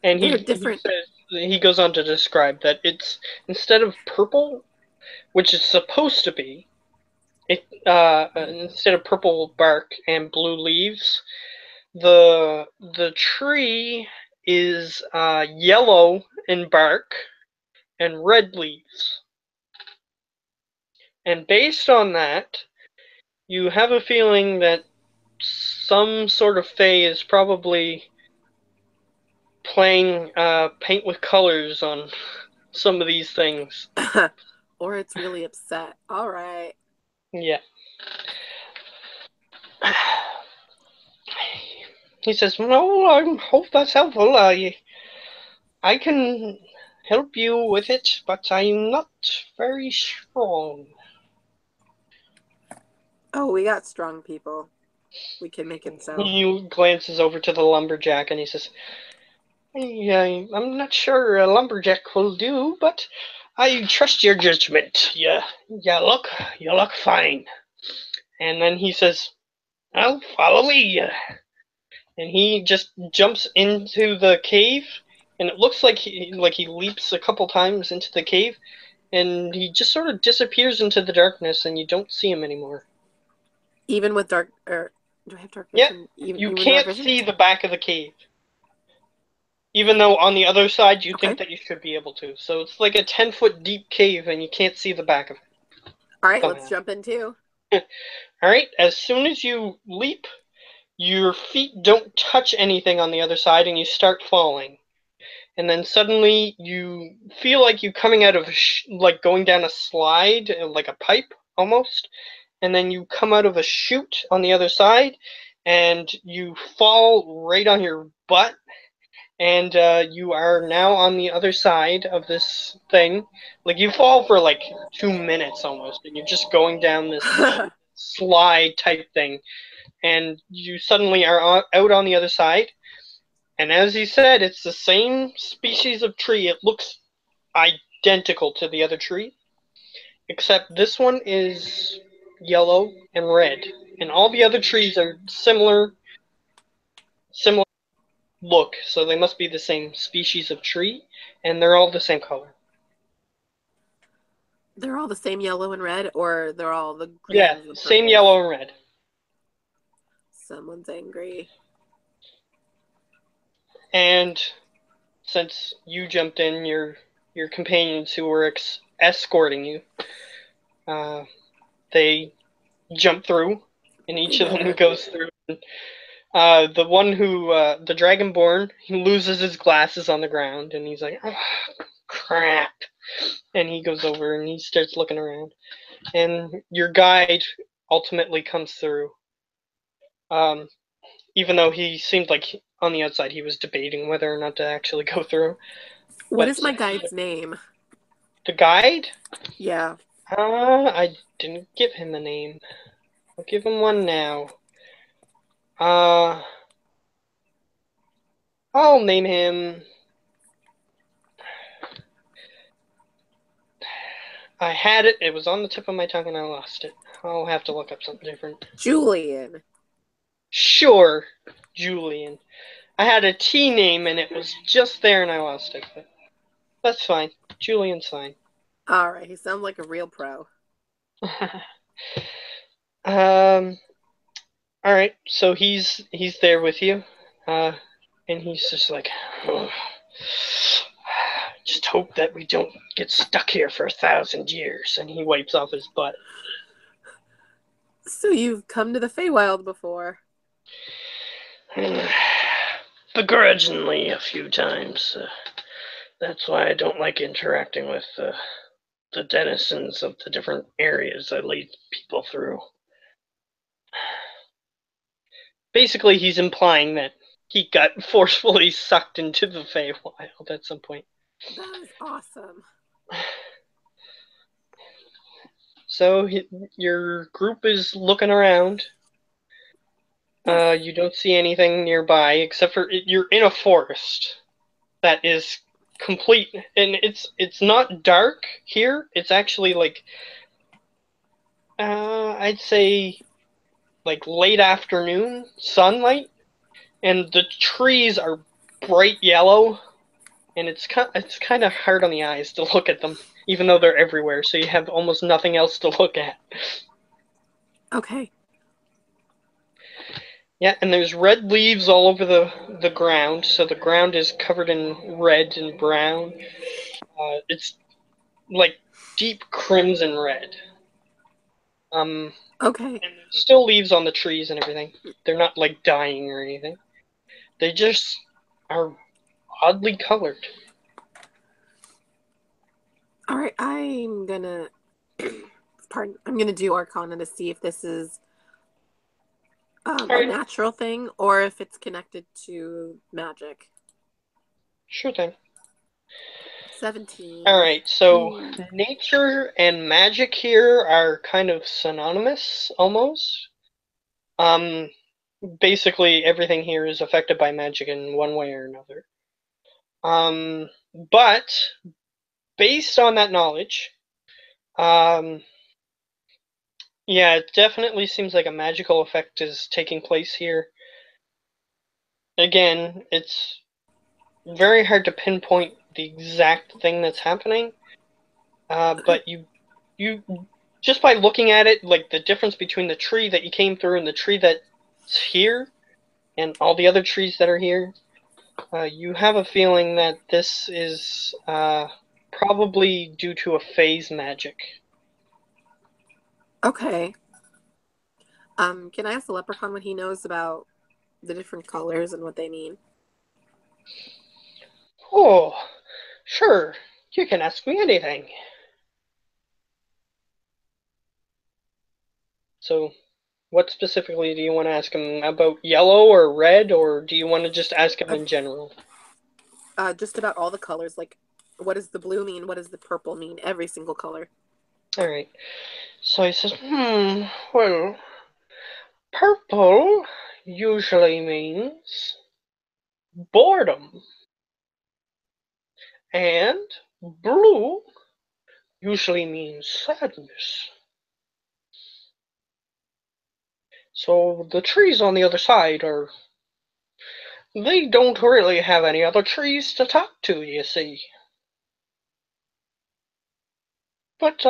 And They're he different. says he goes on to describe that it's instead of purple, which it's supposed to be, instead of purple bark and blue leaves, the tree is yellow in bark and red leaves. And based on that, you have a feeling that some sort of fae is probably playing paint with colors on some of these things. Or it's really upset. All right. Yeah. He says, "No, I hope that's helpful. I can help you with it, but I'm not very strong." Oh, we got strong people. We can make it so. He glances over to the lumberjack and he says, I'm not sure a lumberjack will do, but I trust your judgment. You look fine. And then he says, "Well, follow me." And he just jumps into the cave, and it looks like he leaps a couple times into the cave, and he just sort of disappears into the darkness, and you don't see him anymore. Even with dark, or do I have dark Yeah, vision? Even you even dark can't vision? see the back of the cave, even though on the other side you think Okay. that you should be able to. So it's like a 10-foot deep cave, and you can't see the back of it All right, let's somehow. jump in too. All right, as soon as you leap, your feet don't touch anything on the other side, and you start falling. and then suddenly you feel like you coming out of like going down a slide, like a pipe almost, and then you come out of a chute on the other side, and you fall right on your butt, and you are now on the other side of this thing. Like you fall for like 2 minutes almost, and you're just going down this slide type thing, and you suddenly are out on the other side. And as he said, it's the same species of tree. It looks identical to the other tree, except this one is yellow and red, and all the other trees are similar look, so they must be the same species of tree, and they're all the same color. They're all the same yellow and red, or they're all the Yeah, greens and same purples? yellow and red. Someone's angry. And since you jumped in, your companions who were escorting you, they jump through, and They each of them better. goes through. The one who, the Dragonborn, he loses his glasses on the ground, and he's like, oh, crap. And he goes over and he starts looking around. And your guide ultimately comes through. Even though he seemed like on the outside he was debating whether or not to actually go through. What But is my guide's name? the guide? Yeah. I didn't give him a name. I'll give him one now. I'll name him. I had it. It was on the tip of my tongue and I lost it. I'll have to look up something different. Julian. Sure, Julian. I had a T name and it was just there and I lost it. But that's fine. Julian's fine. All right. He sounds like a real pro. All right. So he's there with you, and he's just like, oh, just hope that we don't get stuck here for 1,000 years. And he wipes off his butt. So you've come to the Feywild before? Begrudgingly a few times. That's why I don't like interacting with the denizens of the different areas I lead people through. Basically, he's implying that he got forcefully sucked into the Feywild at some point. That is awesome. So your group is looking around. Yes. You don't see anything nearby except for you're in a forest that is complete, and it's not dark here. It's actually like I'd say like late afternoon sunlight, and the trees are bright yellow, and it's kind of hard on the eyes to look at them, even though they're everywhere. So you have almost nothing else to look at. Okay. Yeah, and there's red leaves all over the ground, so the ground is covered in red and brown. It's like deep crimson red. Okay. And there's still leaves on the trees and everything. They're not like dying or anything. They just are oddly colored. All right. I'm gonna do Arcana to see if this is All a right, natural thing or if it's connected to magic. sure thing. 17. All right, so Ooh. nature and magic here are kind of synonymous almost. Um, basically everything here is affected by magic in one way or another. But based on that knowledge, um, yeah, it definitely seems like a magical effect is taking place here. Again, it's very hard to pinpoint the exact thing that's happening, but you just by looking at it, like the difference between the tree that you came through and the tree that's here, and all the other trees that are here, you have a feeling that this is probably due to a phase magic. Okay. Can I ask the leprechaun what he knows about the different colors and what they mean? Oh, sure. You can ask me anything. So, what specifically do you want to ask him about? Yellow or red, or do you want to just ask him in general? Just about all the colors. Like, what does the blue mean? What does the purple mean? Every single color. All right. So he says, well, purple usually means boredom, and blue usually means sadness. So the trees on the other side they don't really have any other trees to talk to, you see. But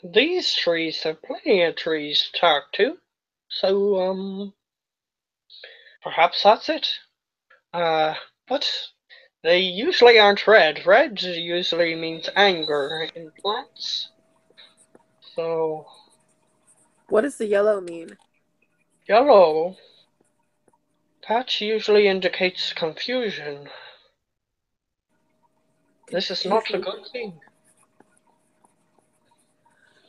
these trees have plenty of trees to talk to. So perhaps that's it. Uh, but they usually aren't red. Red usually means anger in plants. So What does the yellow mean? yellow, that usually indicates confusion. This is not a Confusion. good thing.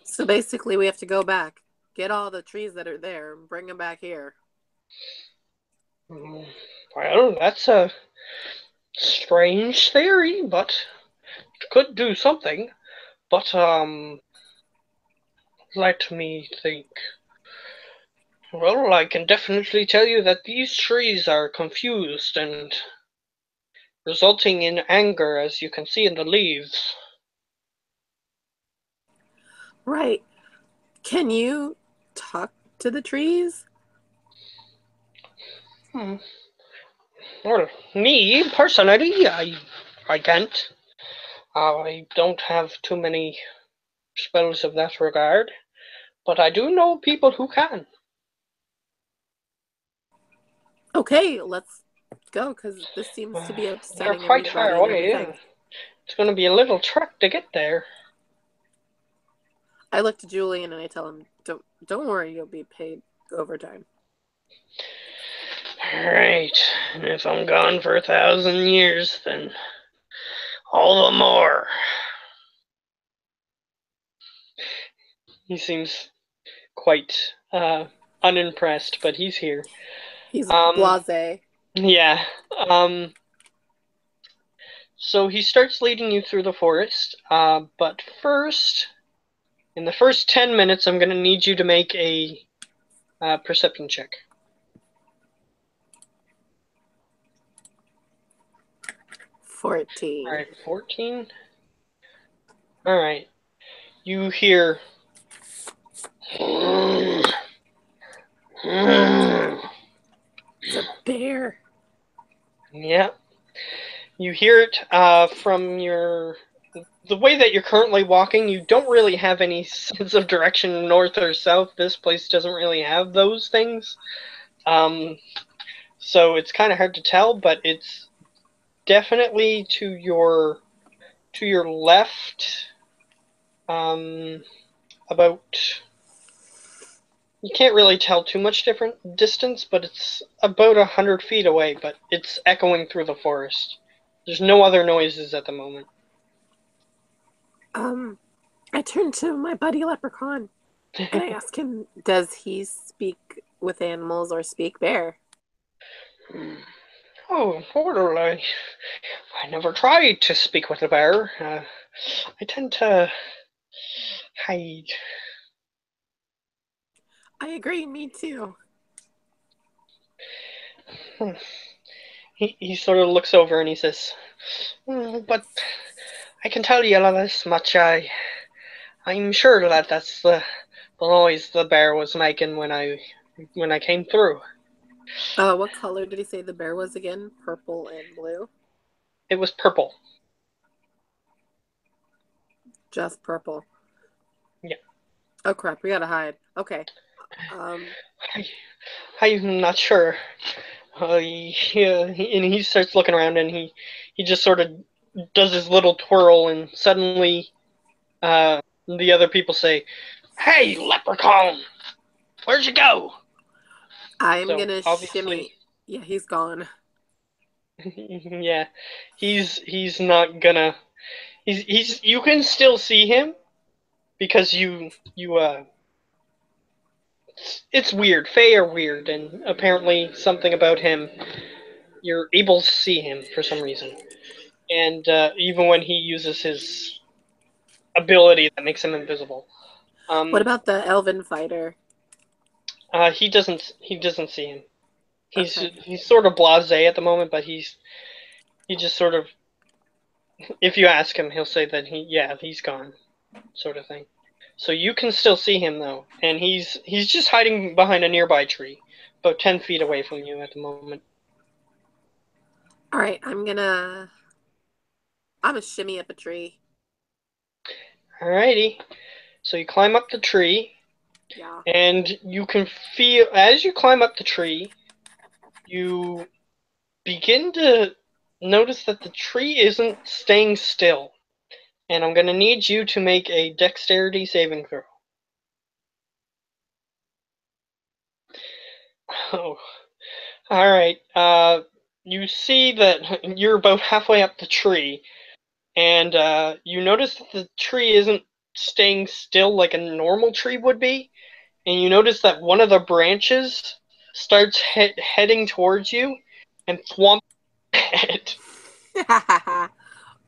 So basically, we have to go back, get all the trees that are there, and bring them back here. Well, that's a strange theory, but it could do something. But let me think. Well, I can definitely tell you that these trees are confused and resulting in anger, as you can see in the leaves. Right. Can you talk to the trees? Hmm. Well, me personally, I can't. I don't have too many spells of that regard, but I do know people who can. Okay, let's go because this seems to be They're upsetting quite far everybody and away, yeah. everything. It's going to be a little trek to get there. I look to Julian and I tell him, "Don't worry, you'll be paid overtime." Right, and if I'm gone for 1,000 years, then all the more. He seems quite unimpressed, but he's here. He's Um, blasé. yeah. Um, so he starts leading you through the forest. But first, in the first 10 minutes, I'm going to need you to make a perception check. 14. All right, 14. All right. You hear. It's a bear. Yeah. You hear it from the way that you're currently walking. You don't really have any sense of direction, north or south. This place doesn't really have those things. So it's kind of hard to tell, but it's definitely to your left. About you can't really tell too much different distance, but it's about 100 feet away. But it's echoing through the forest. There's no other noises at the moment. Um, I turn to my buddy Leprechaun and I ask him, "Does he speak with animals or speak bear?" Oh, well, I never tried to speak with a bear. I tend to hide. I agree, me too. He sort of looks over and he says, but I can tell you this much. I'm sure that that's the noise the bear was making when I came through. What color did he say the bear was again? Purple and blue? It was purple. Just purple. Yeah. Oh crap, we gotta hide. Okay. Um, I, I'm not sure. And he starts looking around and he just sort of does his little twirl and suddenly the other people say, "Hey, leprechaun, where'd you go?" I'm So gonna obviously, shimmy. Yeah, he's gone. Yeah, he's not gonna. He's you can still see him because you. It's weird. Fae are weird, and apparently something about him. You're able to see him for some reason, and even when he uses his ability that makes him invisible. What Um, about the elven fighter? he doesn't see him. Okay. He's sort of blasé at the moment, but he just sort of if you ask him, he'll say that he's gone, sort of thing. So you can still see him though, and he's just hiding behind a nearby tree, about 10 feet away from you at the moment. All right, I'm gonna shimmy up a tree. Alrighty. So you climb up the tree, Yeah. and you can feel as you climb up the tree, you begin to notice that the tree isn't staying still. And I'm gonna need you to make a dexterity saving throw. Oh, all right. You see that you're about halfway up the tree, and you notice that the tree isn't staying still like a normal tree would be, and you notice that one of the branches starts heading towards you and thwomp it.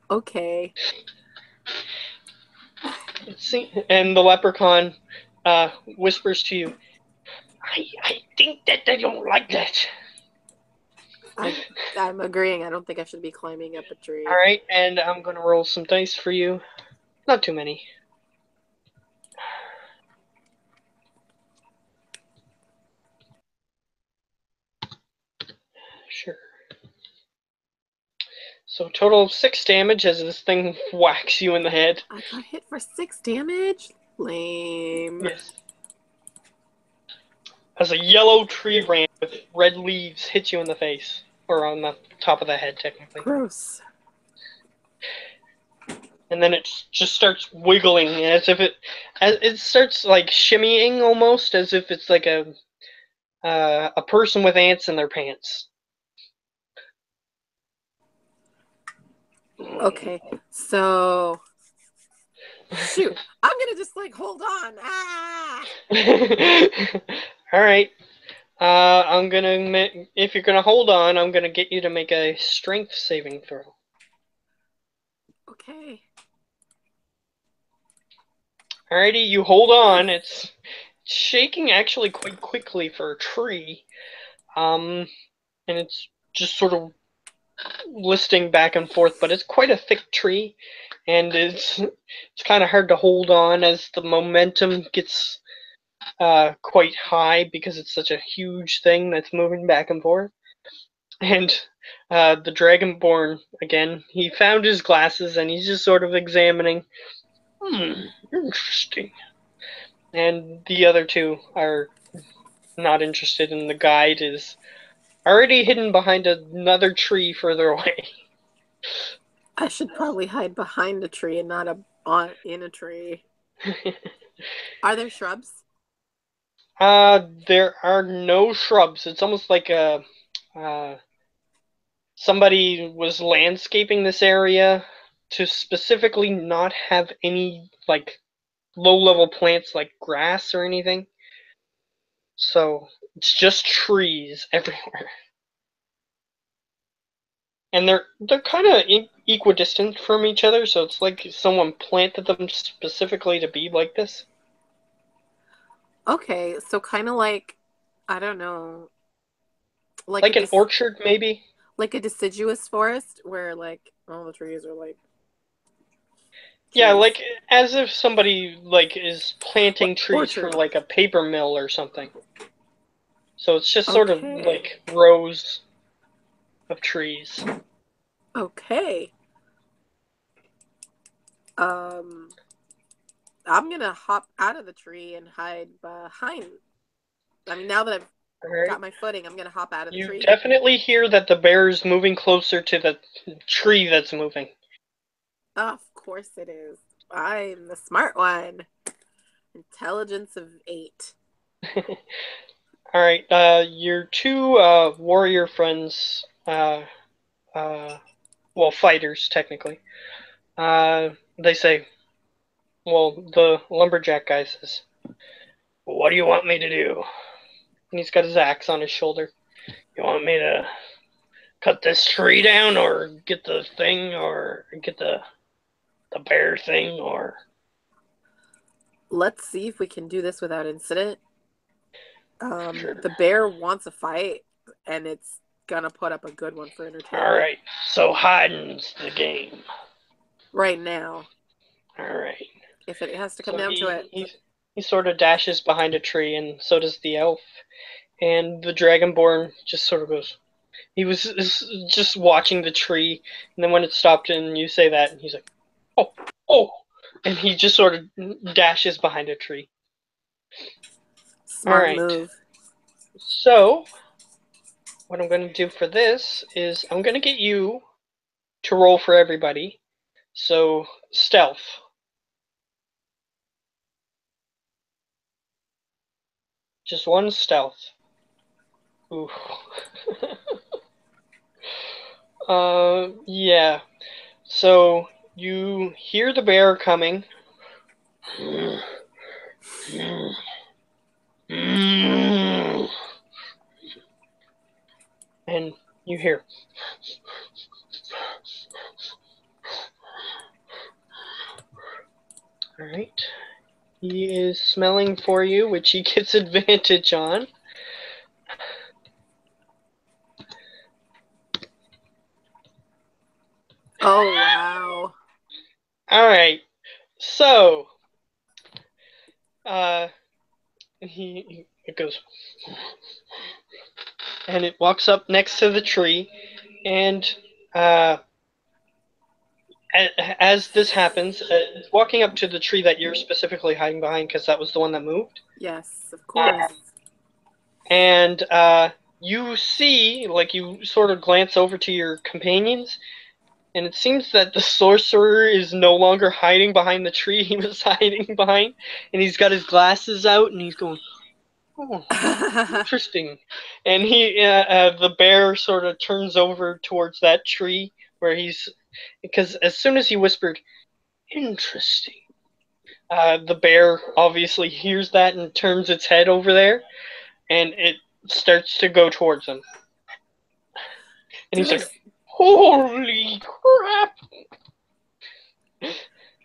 Okay. And the leprechaun whispers to you, I think that they don't like that. I'm agreeing. I don't think I should be climbing up a tree. Alright, and I'm gonna roll some dice for you. Not too many. Sure. So total of 6 damage as this thing whacks you in the head. I got hit for 6 damage. Lame. Yes. As a yellow tree branch with red leaves hits you in the face. Or on the top of the head, technically. Gross. And then it just starts wiggling as if it starts like shimmying almost as if it's like a person with ants in their pants. Okay, so shoot, I'm gonna just like hold on. Ah! All right. I'm gonna if you're gonna hold on, I'm gonna get you to make a strength saving throw. Okay. Alrighty, you hold on. It's shaking actually quite quickly for a tree. And it's just sort of listing back and forth, but it's quite a thick tree, and it's kind of hard to hold on as the momentum gets quite high because it's such a huge thing that's moving back and forth. And the Dragonborn again, he found his glasses and he's just sort of examining. Interesting. And the other two are not interested, and the guide is already hidden behind another tree further away. I should probably hide behind a tree and not in a tree. Are there shrubs? There are no shrubs. It's almost like uh, somebody was landscaping this area to specifically not have any like low-level plants like grass or anything. So it's just trees everywhere. And they're kind of equidistant from each other, so it's like someone planted them specifically to be like this. Okay, so kind of like I don't know, like Like an orchard, maybe? like a deciduous forest where like all the trees are like Yeah, trees. like as if somebody like is planting trees for Orchard. like a paper mill or something. So it's just sort of Okay. like rows of trees. Okay. Um, I'm gonna hop out of the tree and hide behind. I mean, now that I've Alright. got my footing, I'm gonna hop out of the You tree. definitely hear that the bear is moving closer to the tree that's moving. Oh, of course it is. I'm the smart one. Intelligence of 8. Alright, your two warrior friends well, fighters technically. They say, well, the lumberjack guy says, "What do you want me to do?" And he's got his axe on his shoulder. "You want me to cut this tree down, or get the thing, or get the bear thing, or?" Let's see if we can do this without incident. Sure. The bear wants a fight, and it's gonna put up a good one for All entertainment right. So hiding's the game. right now. All right. If it has to come So down to it. he sort of dashes behind a tree, and so does the elf. And the dragonborn just sort of goes. He was just watching the tree, and then when it stopped, and you say that, and he's like, "Oh, oh," and he just sort of dashes behind a tree. All Smart right. move. So what I'm going to do for this is I'm going to get you to roll for everybody. So stealth. Just one stealth. Ooh. Yeah. So you hear the bear coming. And you hear. Alright. He is smelling for you, which he gets advantage on. Oh, wow. Alright. So it goes, and it walks up next to the tree, and uh as this happens, it's walking up to the tree that you're specifically hiding behind, because that was the one that moved. Yes, of course. And you see, like, you sort of glance over to your companions, and it seems that the sorcerer is no longer hiding behind the tree he was hiding behind, and he's got his glasses out, and he's going, "Oh, interesting." And the bear sort of turns over towards that tree where he's, because as soon as he whispered, "Interesting," the bear obviously hears that and turns its head over there, and it starts to go towards him. And he's like, "Holy crap!"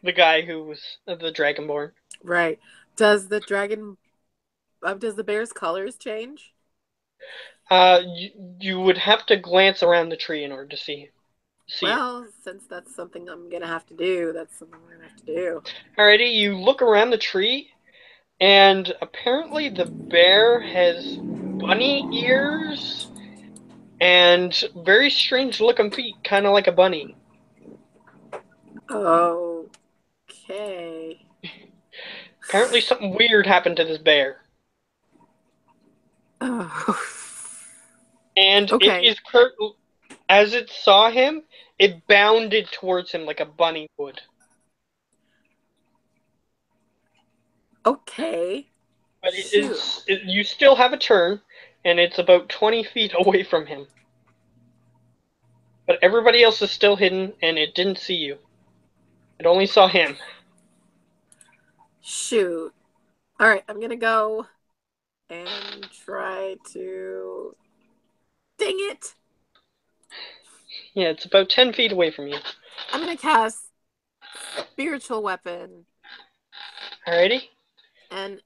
The guy who was the dragonborn. Right. Does the bear's colors change? You would have to glance around the tree in order to see it. Well, since that's something I'm gonna have to do, that's something we're gonna have to do. Alrighty, you look around the tree, and apparently the bear has bunny ears and very strange looking feet, kind of like a bunny. Okay. Apparently something weird happened to this bear. Oh. And it Okay. is as it saw him, it bounded towards him like a bunny would. Okay. But Shoot. you still have a turn, and it's about 20 feet away from him. But everybody else is still hidden, and it didn't see you. It only saw him. Shoot. All right, I'm gonna go and try to. Dang it! Yeah, it's about 10 feet away from you. I'm gonna cast spiritual weapon, Alrighty? and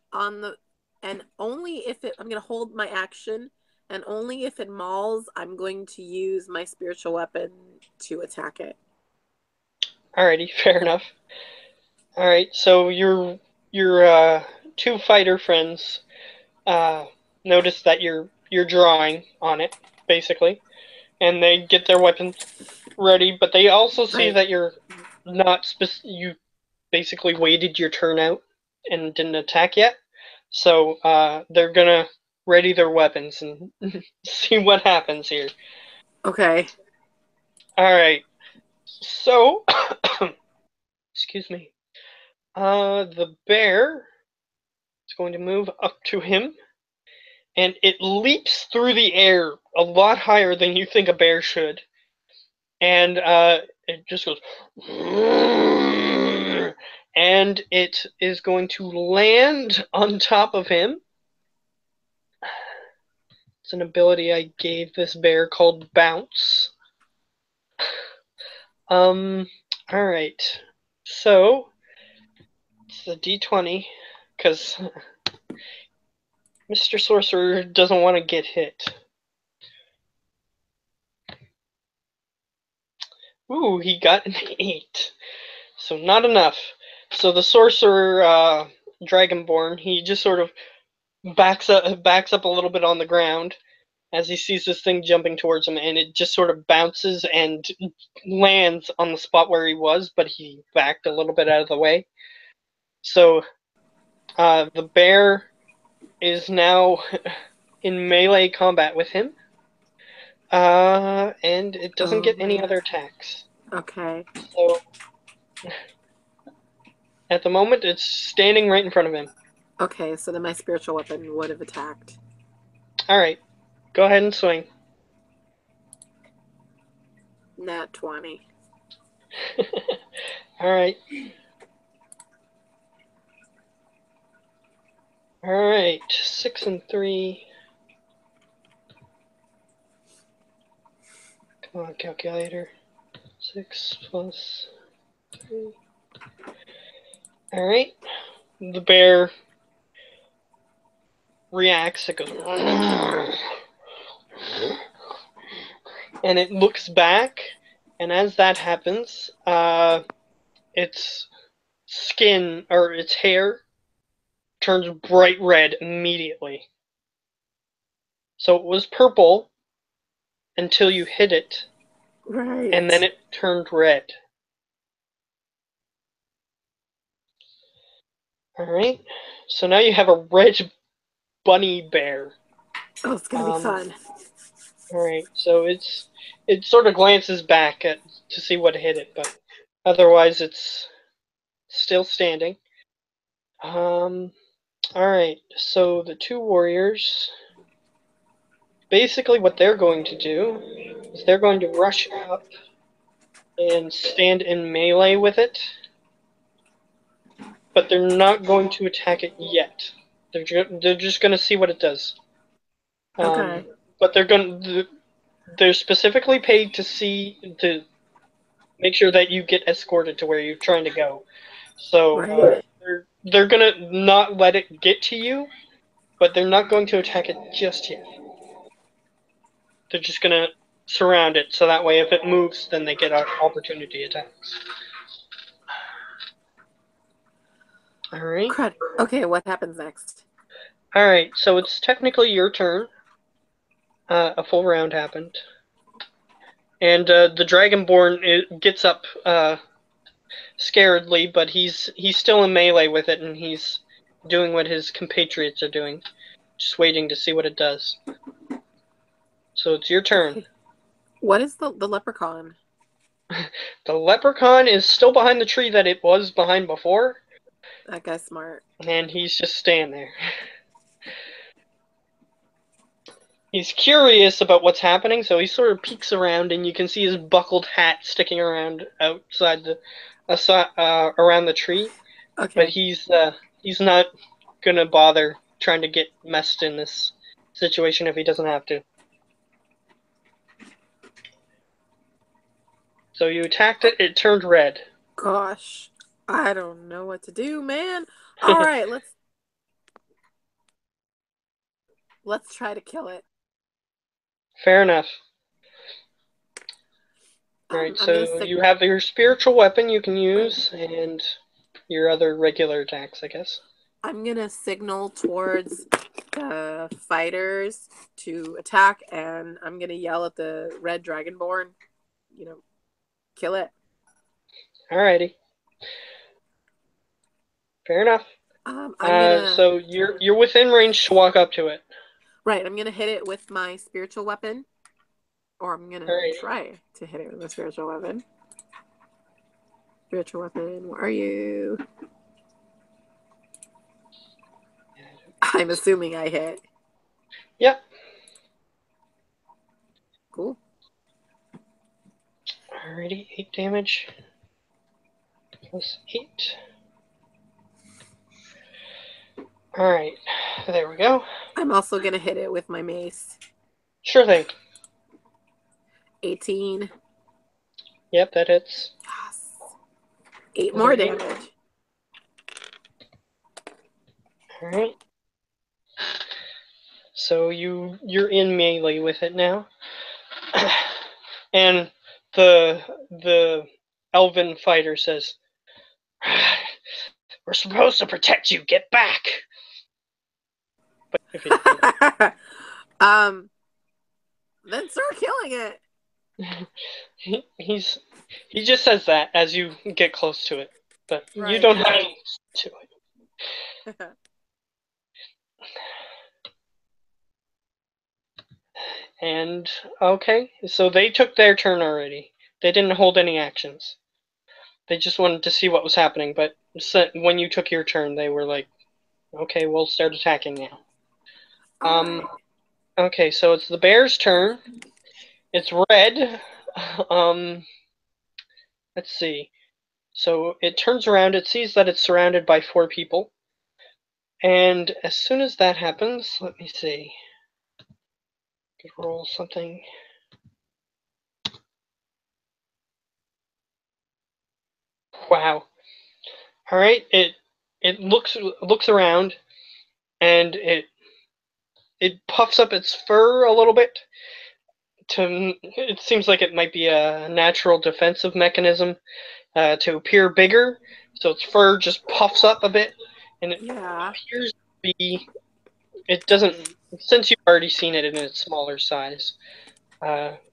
only if I'm gonna hold my action, and only if it mauls, I'm going to use my spiritual weapon to attack it. Alrighty, fair enough. Alright, so your two fighter friends uh, notice that you're drawing on it, basically, and they get their weapons ready, but they also see Right. that you're not you basically waited your turn out and didn't attack yet. So they're gonna ready their weapons and see what happens here. Okay. All right. So, excuse me. The bear is going to move up to him, and it leaps through the air a lot higher than you think a bear should. and it just goes, and it is going to land on top of him. It's an ability I gave this bear called Bounce. All right. So it's the D20 because Mr. Sorcerer doesn't want to get hit. Ooh, he got an 8. So not enough. So the sorcerer, Dragonborn, he just sort of backs up a little bit on the ground as he sees this thing jumping towards him, and it just sort of bounces and lands on the spot where he was, but he backed a little bit out of the way. So the bear is now in melee combat with him, and it doesn't get any other attacks. Okay. So at the moment, it's standing right in front of him. Okay, so then my spiritual weapon would have attacked. Alright, go ahead and swing. Nat 20. Alright. Alright, 6 and 3. Come on, calculator. 6 plus 3. Alright. The bear reacts. It goes. And it looks back. And as that happens, its skin, or its hair, turns bright red immediately. So it was purple until you hit it. Right. And then it turned red. Alright. So now you have a red bunny bear. Oh, it's gonna be fun. Alright, so it sort of glances back to see what hit it, but otherwise it's still standing. Alright, so the two warriors, basically what they're going to do is they're going to rush up and stand in melee with it, but they're not going to attack it yet. They're just going to see what it does. Okay. But they're specifically paid to make sure that you get escorted to where you're trying to go. So Right. they're gonna not let it get to you, but they're not going to attack it just yet. They're just gonna surround it, so that way if it moves, then they get opportunity attacks. Alright. Crud. Okay, what happens next? Alright, so it's technically your turn. A full round happened. And the Dragonborn gets up scaredly, but he's still in melee with it, and he's doing what his compatriots are doing. Just waiting to see what it does. So it's your turn. Okay. What is the leprechaun? The leprechaun is still behind the tree that it was behind before. That guy's smart. And he's just staying there. He's curious about what's happening, so he sort of peeks around, and you can see his buckled hat sticking around outside around the tree. Okay. But he's not gonna bother trying to get messed in this situation if he doesn't have to. So you attacked it, it turned red. Gosh, I don't know what to do, man. All right, let's try to kill it. Fair enough. Alright, so you have your spiritual weapon you can use, and your other regular attacks, I guess. I'm gonna signal towards the fighters to attack, and I'm gonna yell at the red dragonborn, kill it. Alrighty. Fair enough. So you're within range to walk up to it. Right, I'm gonna hit it with my spiritual weapon. Or I'm gonna try to hit it with a spiritual weapon. Spiritual weapon, where are you? I'm assuming I hit. Yep. Cool. Alrighty, 8 damage. Plus 8. Alright, there we go. I'm also going to hit it with my mace. Sure thing. 18. Yep, that hits. Yes. 8 more damage. Alright. So you're in melee with it now. And the elven fighter says, "We're supposed to protect you. Get back." But if it Then start killing it. he just says that as you get close to it, but Right. you don't have to to it. And okay, so they took their turn already. They didn't hold any actions. They just wanted to see what was happening, but when you took your turn, they were like, "Okay, we'll start attacking now." Right. Okay, so it's the bear's turn. It's red. Let's see. So it turns around. It sees that it's surrounded by 4 people, and as soon as that happens, let me see. Could roll something. Wow. All right. It looks around, and it puffs up its fur a little bit. It seems like it might be a natural defensive mechanism to appear bigger. So its fur just puffs up a bit, and it appears to be. It doesn't. Since you've already seen it in its smaller size,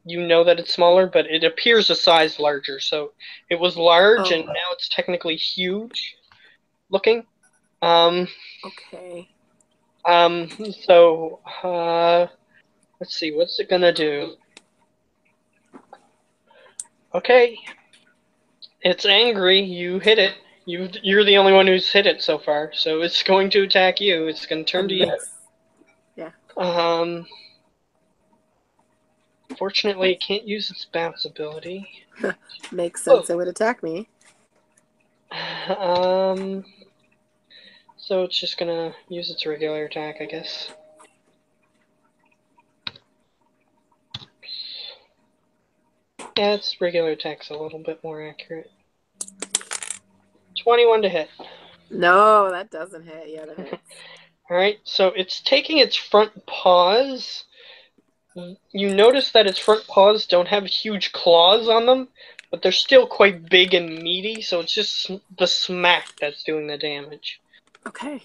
you know that it's smaller, but it appears a size larger. So it was large, and now it's technically huge looking. Okay. So let's see, what's it gonna do? Okay, it's angry. You hit it. You're the only one who's hit it so far, so it's going to attack you. It's going to turn to you. Yeah. Fortunately, it can't use its bounce ability. Makes sense. It would attack me. So it's just gonna use its regular attack, I guess. Yeah, its regular attack's a little bit more accurate. 21 to hit. No, that doesn't hit. Yeah, that hits. Alright, so it's taking its front paws. You notice that its front paws don't have huge claws on them, but they're still quite big and meaty, so it's just the smack that's doing the damage. Okay.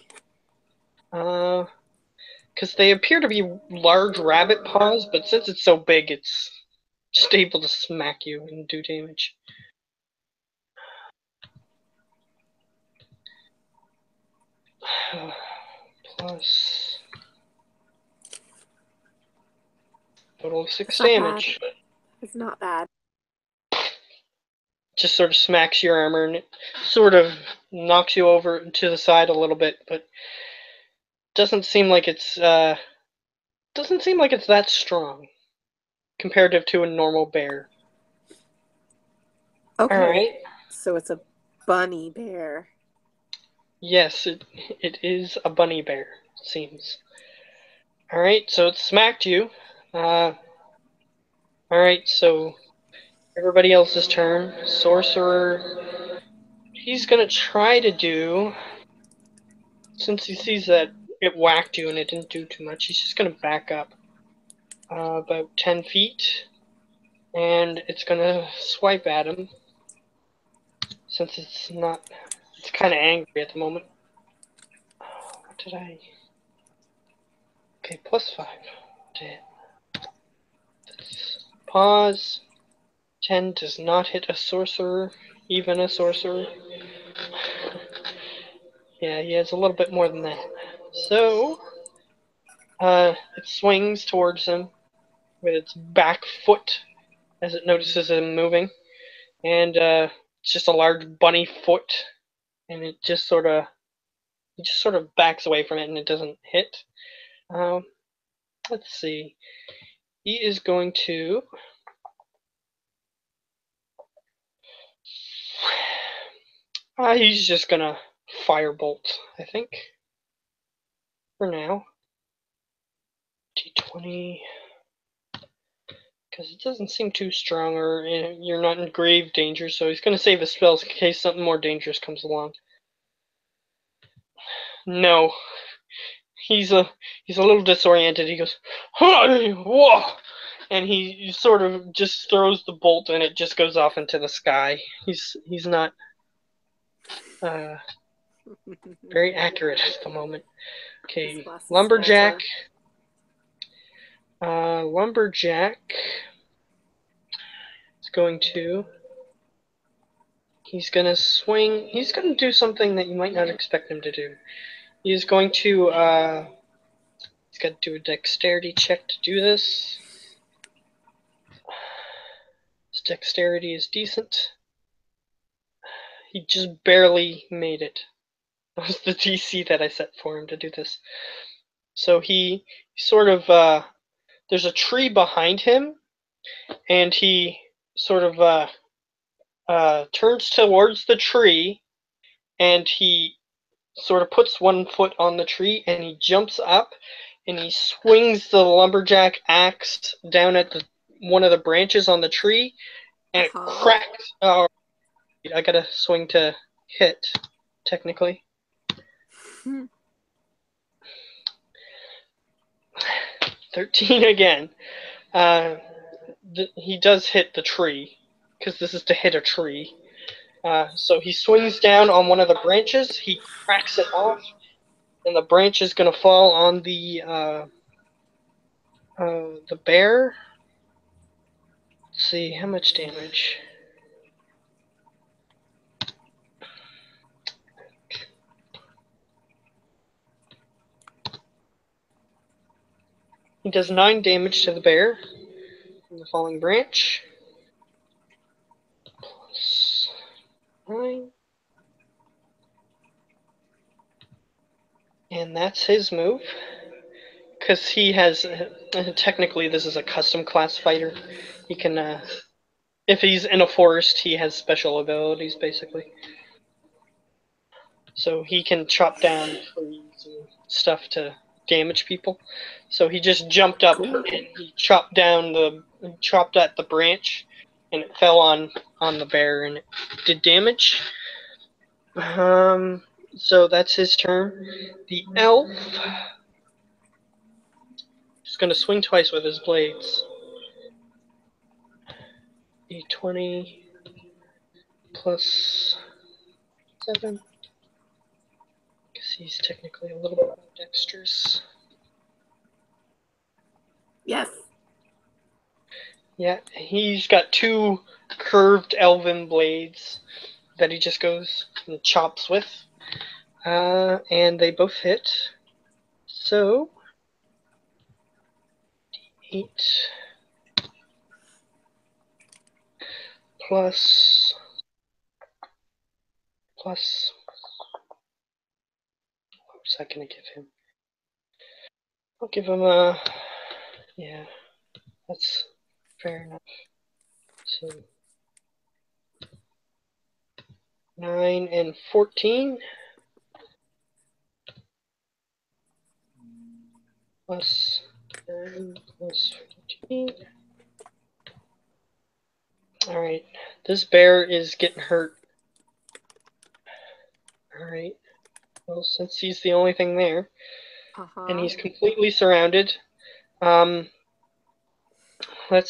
Because they appear to be large rabbit paws, but since it's so big, it's just able to smack you and do damage. Plus total of 6 damage. Bad. It's not bad. Just sort of smacks your armor and it sort of knocks you over to the side a little bit, but doesn't seem like it's that strong comparative to a normal bear. Okay. All right. So it's a bunny bear. Yes, it is a bunny bear, it seems. All right, so it smacked you. All right, so everybody else's turn. Sorcerer, he's gonna try to do, since he sees that it whacked you and it didn't do too much, he's just gonna back up about 10 feet, and it's gonna swipe at him. Since it's kind of angry at the moment. What did I? Okay, +5 to hit. Pause. 10 does not hit a sorcerer, even a sorcerer. Yeah, he has a little bit more than that. So, it swings towards him with its back foot as it notices him moving, and it's just a large bunny foot, and it just sort of backs away from it, and it doesn't hit. Let's see. He is going to He's just gonna firebolt, I think. For now. D20. Because it doesn't seem too strong, or you're not in grave danger, so he's gonna save his spells in case something more dangerous comes along. No. He's a little disoriented. He goes, whoa! And he sort of just throws the bolt, and it just goes off into the sky. He's not very accurate at the moment. Okay, lumberjack. Lumberjack is going to. He's gonna swing. He's gonna do something that you might not expect him to do. He's going to. He's got to do a dexterity check to do this. His dexterity is decent. He just barely made it. That was the DC that I set for him to do this. So he sort of, there's a tree behind him, and he sort of turns towards the tree, and he sort of puts one foot on the tree, and he jumps up, and he swings the lumberjack axe down at one of the branches on the tree, and it cracks. Oh, I gotta swing to hit, technically. 13 again. He does hit the tree, because this is to hit a tree. So he swings down on one of the branches, he cracks it off, and the branch is going to fall on the bear. Let's see, how much damage? He does 9 damage to the bear from the falling branch. Plus 9. And that's his move. Because he has, technically this is a custom class fighter. He can, if he's in a forest, he has special abilities, basically. So he can chop down trees and stuff to damage people. So he just jumped up and he chopped at the branch, and it fell on the bear and it did damage. So that's his turn. The elf is going to swing twice with his blades. D20 plus 7. Because he's technically a little bit more dexterous. Yes. Yeah, he's got 2 curved elven blades that he just goes and chops with. And they both hit. So, 8 plus what was I going to give him? I'll give him a, yeah, that's fair enough. So, 9 and 14. Plus 9 plus 14. Alright, this bear is getting hurt. Alright, well, since he's the only thing there, and he's completely surrounded, let's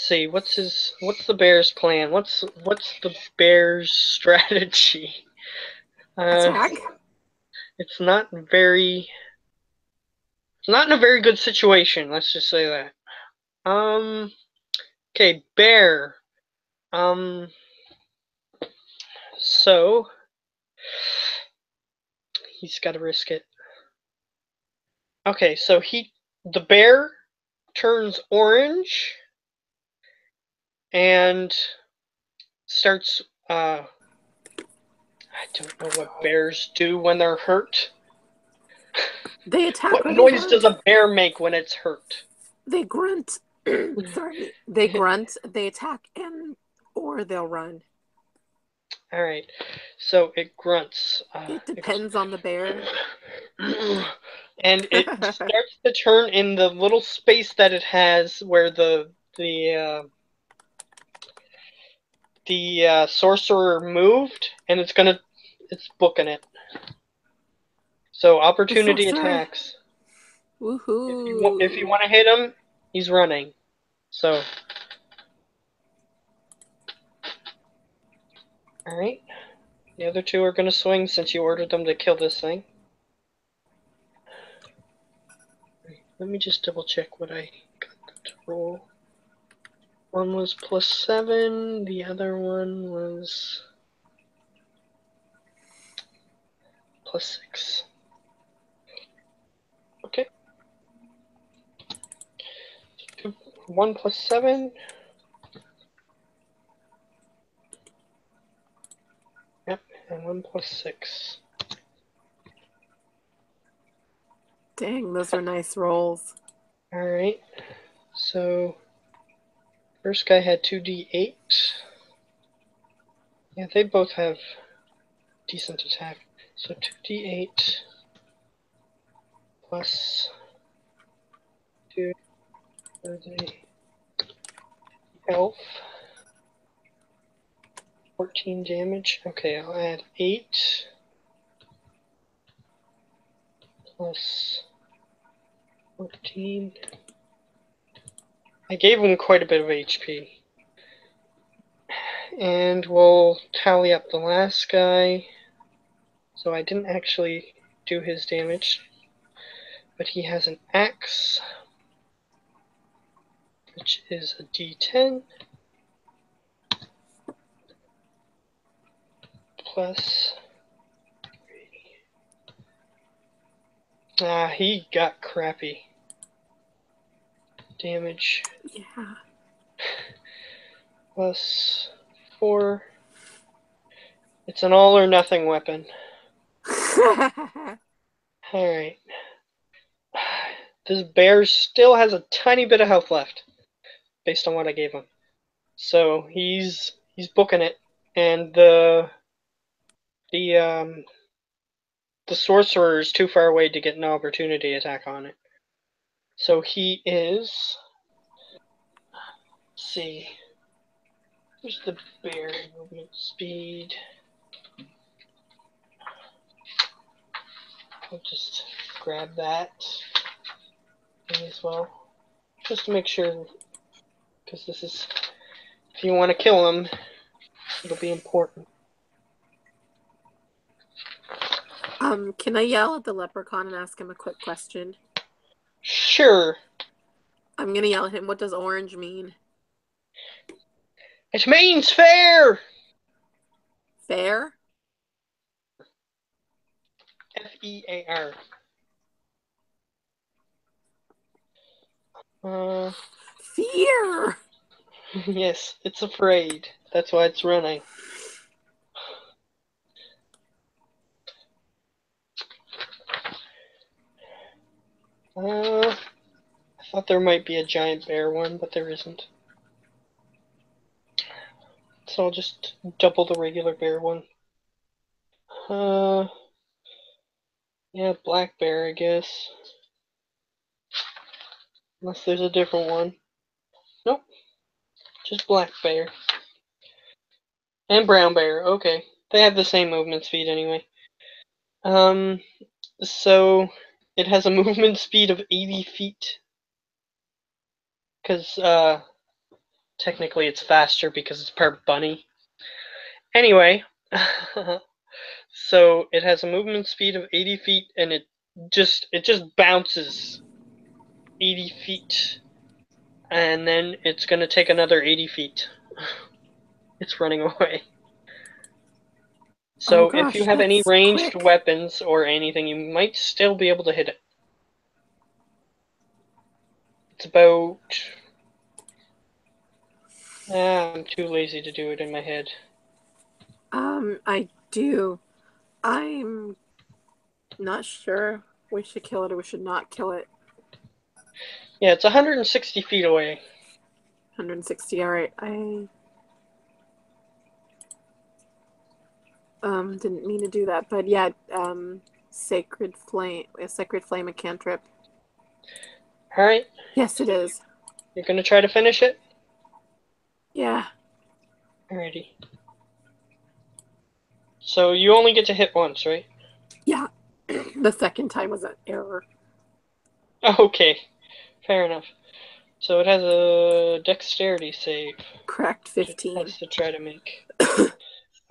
see, what's the bear's plan? What's the bear's strategy? Attack? It's not in a very good situation, let's just say that. Okay, bear. So he's got to risk it. Okay, so the bear turns orange and starts, I don't know what bears do when they're hurt. They attack. What noise does a bear make when it's hurt? They grunt. Sorry. They grunt, they attack, or they'll run. Alright, so it grunts. It depends on the bear. And it starts to turn in the little space that it has where the sorcerer moved, and it's booking it. So opportunity attacks. Woohoo! If you want to hit him, he's running. So, all right. The other two are gonna swing since you ordered them to kill this thing. Let me just double check what I got to roll. One was +7. The other one was +6. Okay. 1 +7. Yep, and 1 +6. Dang, those are nice rolls. Alright. So, first guy had 2d8. Yeah, they both have decent attack. So 2d8 plus 2 for the elf. 14 damage. Okay, I'll add 8 plus 14. I gave him quite a bit of HP. And we'll tally up the last guy. So I didn't actually do his damage, but he has an axe, which is a d10 plus 3. He got crappy damage. Yeah. Plus 4. It's an all or nothing weapon. Alright. This bear still has a tiny bit of health left, based on what I gave him. So he's booking it, and the sorcerer is too far away to get an opportunity attack on it. So he is. Let's see. Where's the bear movement speed? I'll just grab that as well, just to make sure, because this is, if you want to kill him, it'll be important. Can I yell at the leprechaun and ask him a quick question? Sure. I'm gonna yell at him. What does orange mean? It means fair! Fair? F-E-A-R. Fear! Yes, it's afraid. That's why it's running. I thought there might be a giant bear one, but there isn't. So I'll just double the regular bear one. Yeah, black bear, I guess. Unless there's a different one. Nope. Just black bear. And brown bear, okay. They have the same movement speed anyway. So it has a movement speed of 80 feet. Because, technically it's faster because it's part bunny. Anyway, so it has a movement speed of 80 feet, and it just bounces 80 feet, and then it's gonna take another 80 feet. It's running away. So Oh gosh, if you have any that's ranged quick. weapons or anything, you might still be able to hit it. It's about... I'm too lazy to do it in my head. I do. I'm not sure we should kill it or we should not kill it. Yeah, it's 160 feet away. 160, alright. Didn't mean to do that, but yeah, sacred flame, a sacred flame, a cantrip. All right. Yes, it is. You're gonna try to finish it. Yeah. Alrighty. So you only get to hit once, right? Yeah. The second time was an error. Okay. Fair enough. So it has a dexterity save. Correct, It 15. has to try to make.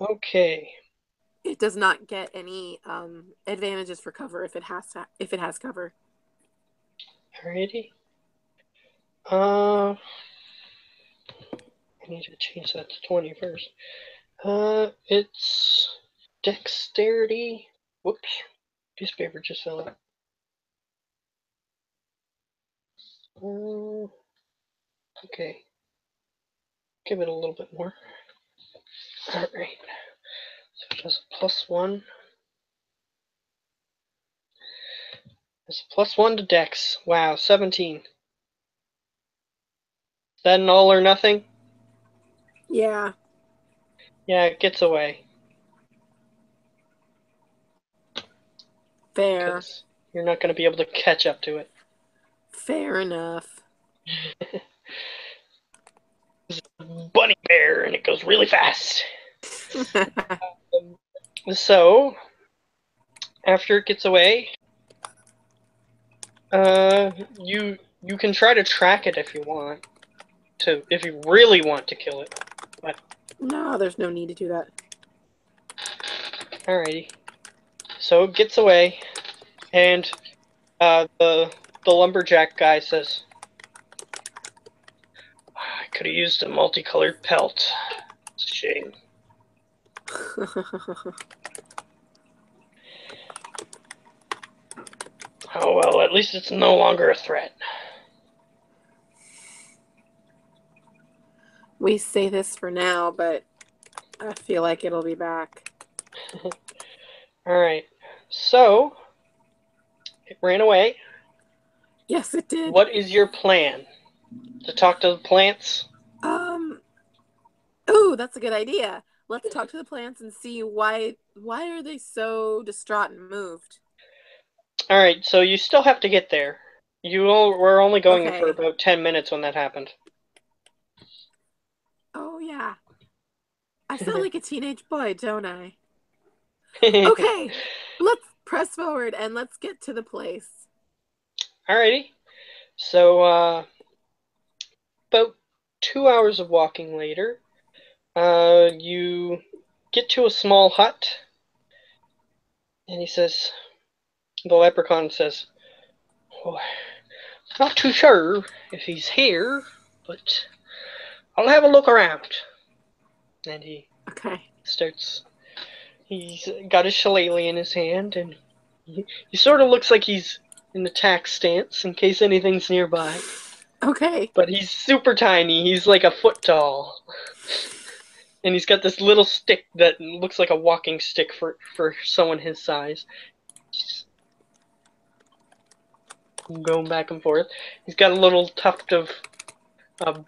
Okay. It does not get any advantages for cover if it has cover. Alrighty. I need to change that to 20 first. It's dexterity. Whoops. Piece of paper just fell out. Okay. Give it a little bit more. Alright. So it does a +1. It's +1 to dex. Wow, 17. Is that an all or nothing? Yeah. Yeah, it gets away. Fair. Because you're not going to be able to catch up to it. Fair enough. It's a bunny bear, and it goes really fast. So, after it gets away, you can try to track it if you want to, if you really want to kill it. But No, there's no need to do that. alrighty. So it gets away, and the lumberjack guy says, "I could have used a multicolored pelt. It's a shame." Oh well, at least it's no longer a threat. We say this for now, but I feel like it'll be back. Alright, so it ran away. Yes, it did. What is your plan? To talk to the plants? Oh, that's a good idea. Let's talk to the plants and see why are they so distraught and moved. Alright, so you still have to get there. We're only going for Okay. about 10 minutes when that happened. Oh yeah. I sound like a teenage boy, don't I? Okay. Let's press forward and let's get to the place. Alrighty. So, about 2 hours of walking later, you get to a small hut, and the leprechaun says, "Oh, not too sure if he's here, but I'll have a look around." And Okay. he's got his shillelagh in his hand, and he sort of looks like he's in attack stance in case anything's nearby. Okay. But he's super tiny. He's like a foot tall. And he's got this little stick that looks like a walking stick for someone his size. Just going back and forth. He's got a little tuft of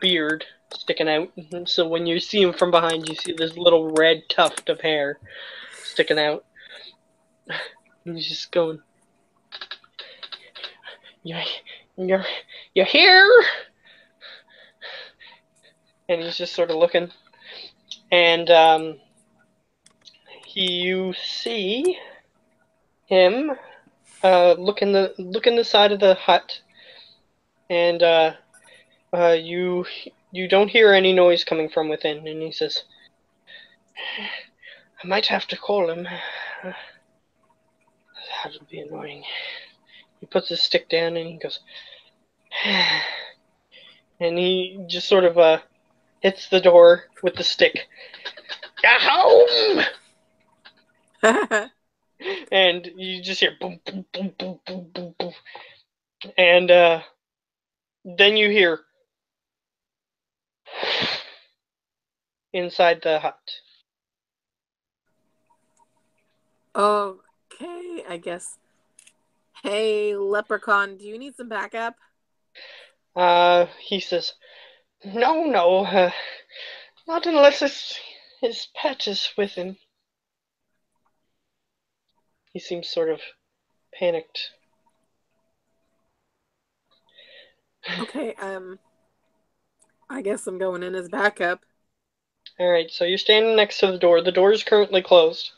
beard sticking out. So when you see him from behind, you see this little red tuft of hair sticking out. And he's just going, "You're, you're, you're here?" And he's just sort of looking. And you see him look in the side of the hut, and you don't hear any noise coming from within. And he says, "I might have to call him. That would be annoying." He puts his stick down and he goes, and he just sort of hits the door with the stick. "Get home!" And you just hear boom, boom, boom, boom, boom, boom, boom. And then you hear inside the hut. Okay, I guess. Hey, leprechaun, do you need some backup? He says, "No, no, not unless his pet is with him." He seems sort of panicked. Okay, I guess I'm going in as backup. Alright, so you're standing next to the door. The door is currently closed.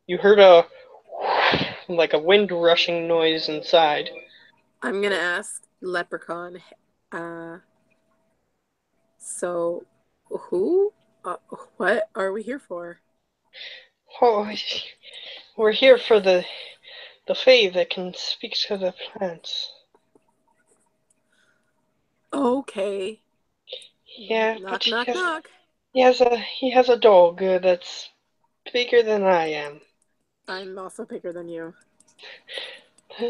You heard a like a wind rushing noise inside. I'm gonna ask Leprechaun, uh, so who, uh, what are we here for? Oh, we're here for the fae that can speak to the plants. Okay. Yeah, but Knock, knock, knock. he has a dog that's bigger than I am. I'm also bigger than you.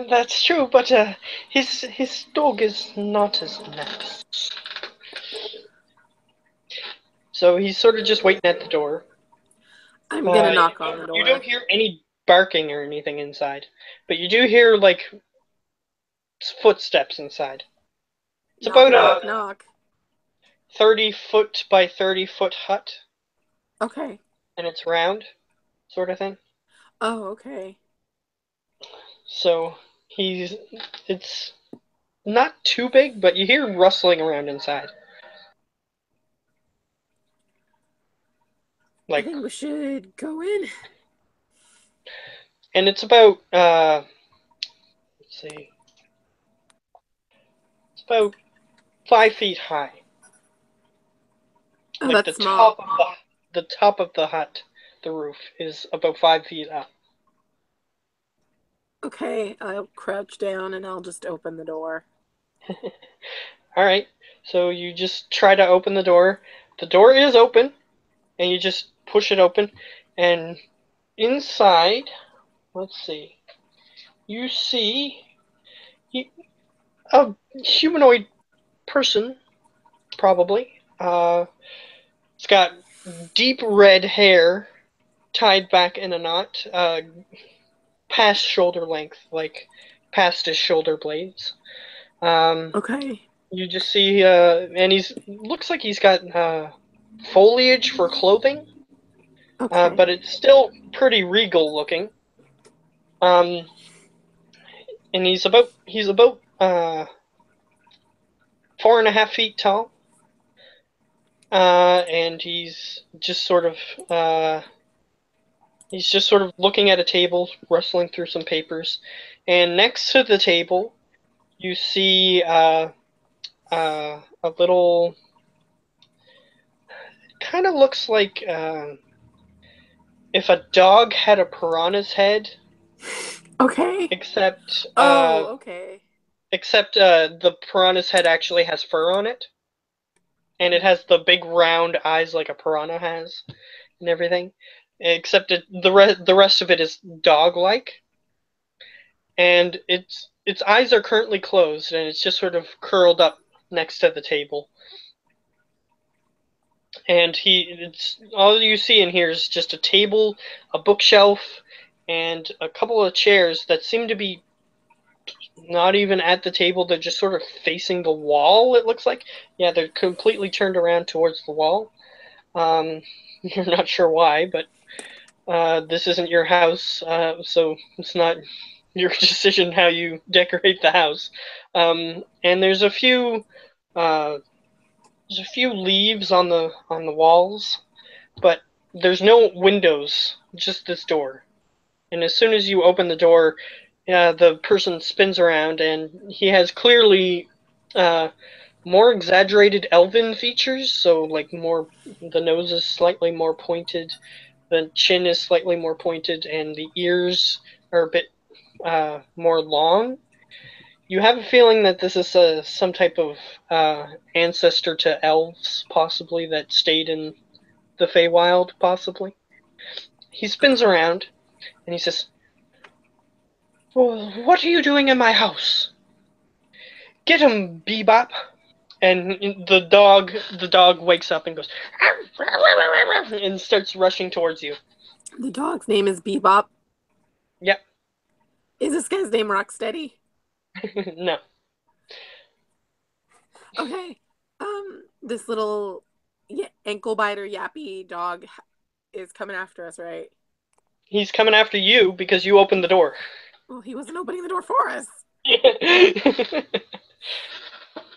That's true, but his dog is not as nice. So he's sort of just waiting at the door. I'm gonna You knock on the don't you don't door. hear any barking or anything inside, but you do hear like footsteps inside. It's Knock, about knock, a knock. 30-foot by 30-foot hut, Okay. and it's round, sort of thing. Oh, okay. So it's not too big, but you hear rustling around inside. I Like, think we should go in. and it's about let's see, it's about 5 feet high. Oh, Like that's small. the top of the hut, the roof is about 5 feet up. Okay, I'll crouch down and I'll just open the door. All right, so you just try to open the door. The door is open, and you just push it open, and inside, let's see, you see a humanoid person, probably. It's got deep red hair tied back in a knot, past shoulder length, like past his shoulder blades. Um, Okay. you just see, and he's looks like he's got foliage for clothing, Okay. but it's still pretty regal looking. Um, and he's about 4.5 feet tall, and uh, he's just sort of looking at a table, rustling through some papers, and next to the table you see a little, kind of looks like if a dog had a piranha's head, Okay. except Oh, okay. the piranha's head actually has fur on it, and it Mhm. has the big round eyes like a piranha has, and everything. Except the rest of it is dog-like, and its eyes are currently closed, and it's just sort of curled up next to the table. And it's all you see in here is just a table, a bookshelf, and a couple of chairs that seem to be not even at the table. They're just sort of facing the wall. It looks like, yeah, they're completely turned around towards the wall. You're not sure why, but this isn't your house, so it's not your decision how you decorate the house. And uh, there's a few leaves on the walls, but there's no windows, just this door. And as soon as you open the door, the person spins around, and he has clearly uh, more exaggerated elven features. So, like, the nose is slightly more pointed, the chin is slightly more pointed, and the ears are a bit more long. You have a feeling that this is some type of ancestor to elves, possibly, that stayed in the Feywild, possibly. He spins Okay. around and he says, "Well, what are you doing in my house? Get him, Bebop!" And the dog wakes up and goes and starts rushing towards you. The dog's name is Bebop. Yep. Is this guy's name Rocksteady? No. Okay. This little ankle biter yappy dog is coming after us, right? He's coming after you because you opened the door. Well, he wasn't opening the door for us.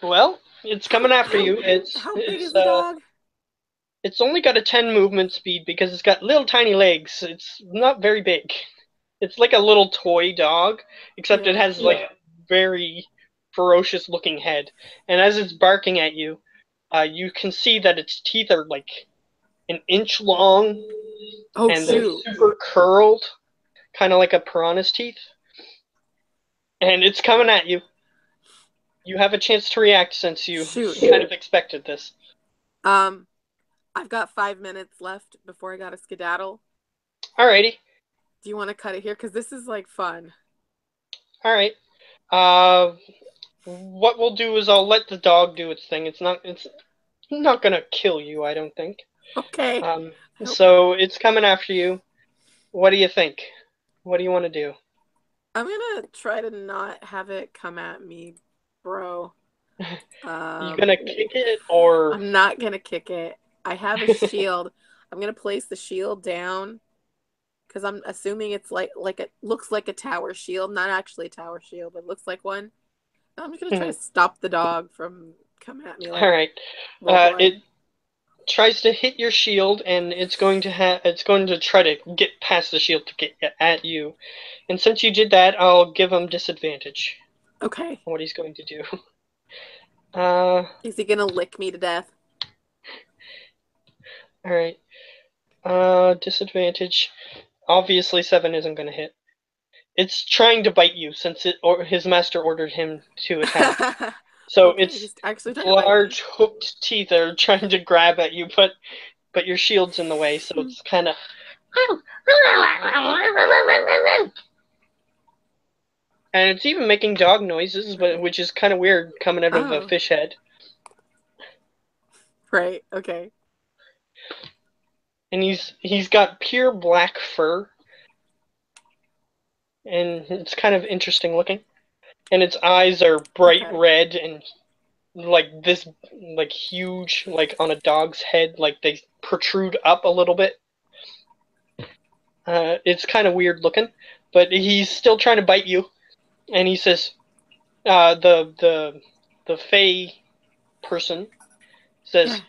Well, it's coming after you. How big is the dog? It's only got a 10 movement speed because it's got little tiny legs. It's not very big. It's like a little toy dog, except it has like very ferocious looking head. And as it's barking at you, you can see that its teeth are like an inch long, and they're super curled, kind of like a piranha's teeth. And it's coming at you. You have a chance to react since you kind of expected this. I've got 5 minutes left before I gotta skedaddle. Alrighty. Do you want to cut it here? Because this is like fun. Alright. What we'll do is I'll let the dog do its thing. It's not gonna kill you, I don't think. Okay. So it's coming after you. What do you think? What do you want to do? I'm gonna try to not have it come at me, bro. You gonna kick it or? I'm not gonna kick it. I have a shield. I'm gonna place the shield down because I'm assuming it's like it looks like a tower shield, not actually a tower shield, but it looks like one. I'm just gonna try to stop the dog from coming at me. All right. It tries to hit your shield, and it's going to try to get past the shield to get at you. And since you did that, I'll give him disadvantage. Okay. What he's going to do. Is he gonna lick me to death? Alright. Disadvantage. Obviously 7 isn't gonna hit. It's trying to bite you since his master ordered him to attack. So okay, its large hooked teeth are trying to grab at you, but your shield's in the way, so it's kind of. And it's even making dog noises, which is kind of weird coming out of a fish head. Right. Okay. And he's got pure black fur, and it's kind of interesting looking. And its eyes are bright red and like this, like huge, like on a dog's head, like they protrude up a little bit. It's kind of weird looking, but he's still trying to bite you. And he says, the Fey person says,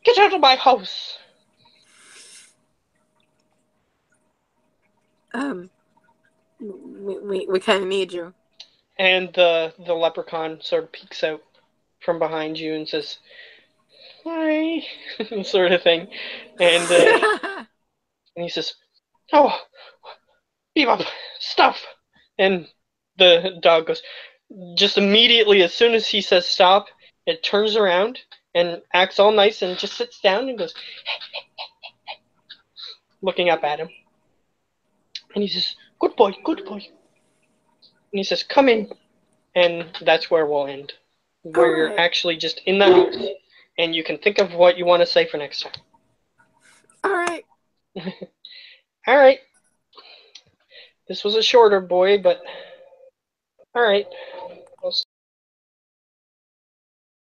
"Get out of my house." We kind of need you. And the leprechaun sort of peeks out from behind you and says, "Hi," sort of thing. And and he says, "Oh, Bebop, stop!" And the dog goes, just immediately, as soon as he says stop, it turns around and acts all nice and just sits down and goes, looking up at him. And he says, "Good boy, good boy." And he says, "Come in." And that's where we'll end. Where you're actually just in the house and you can think of what you want to say for next time. Alright. Alright. This was a shorter boy, but alright.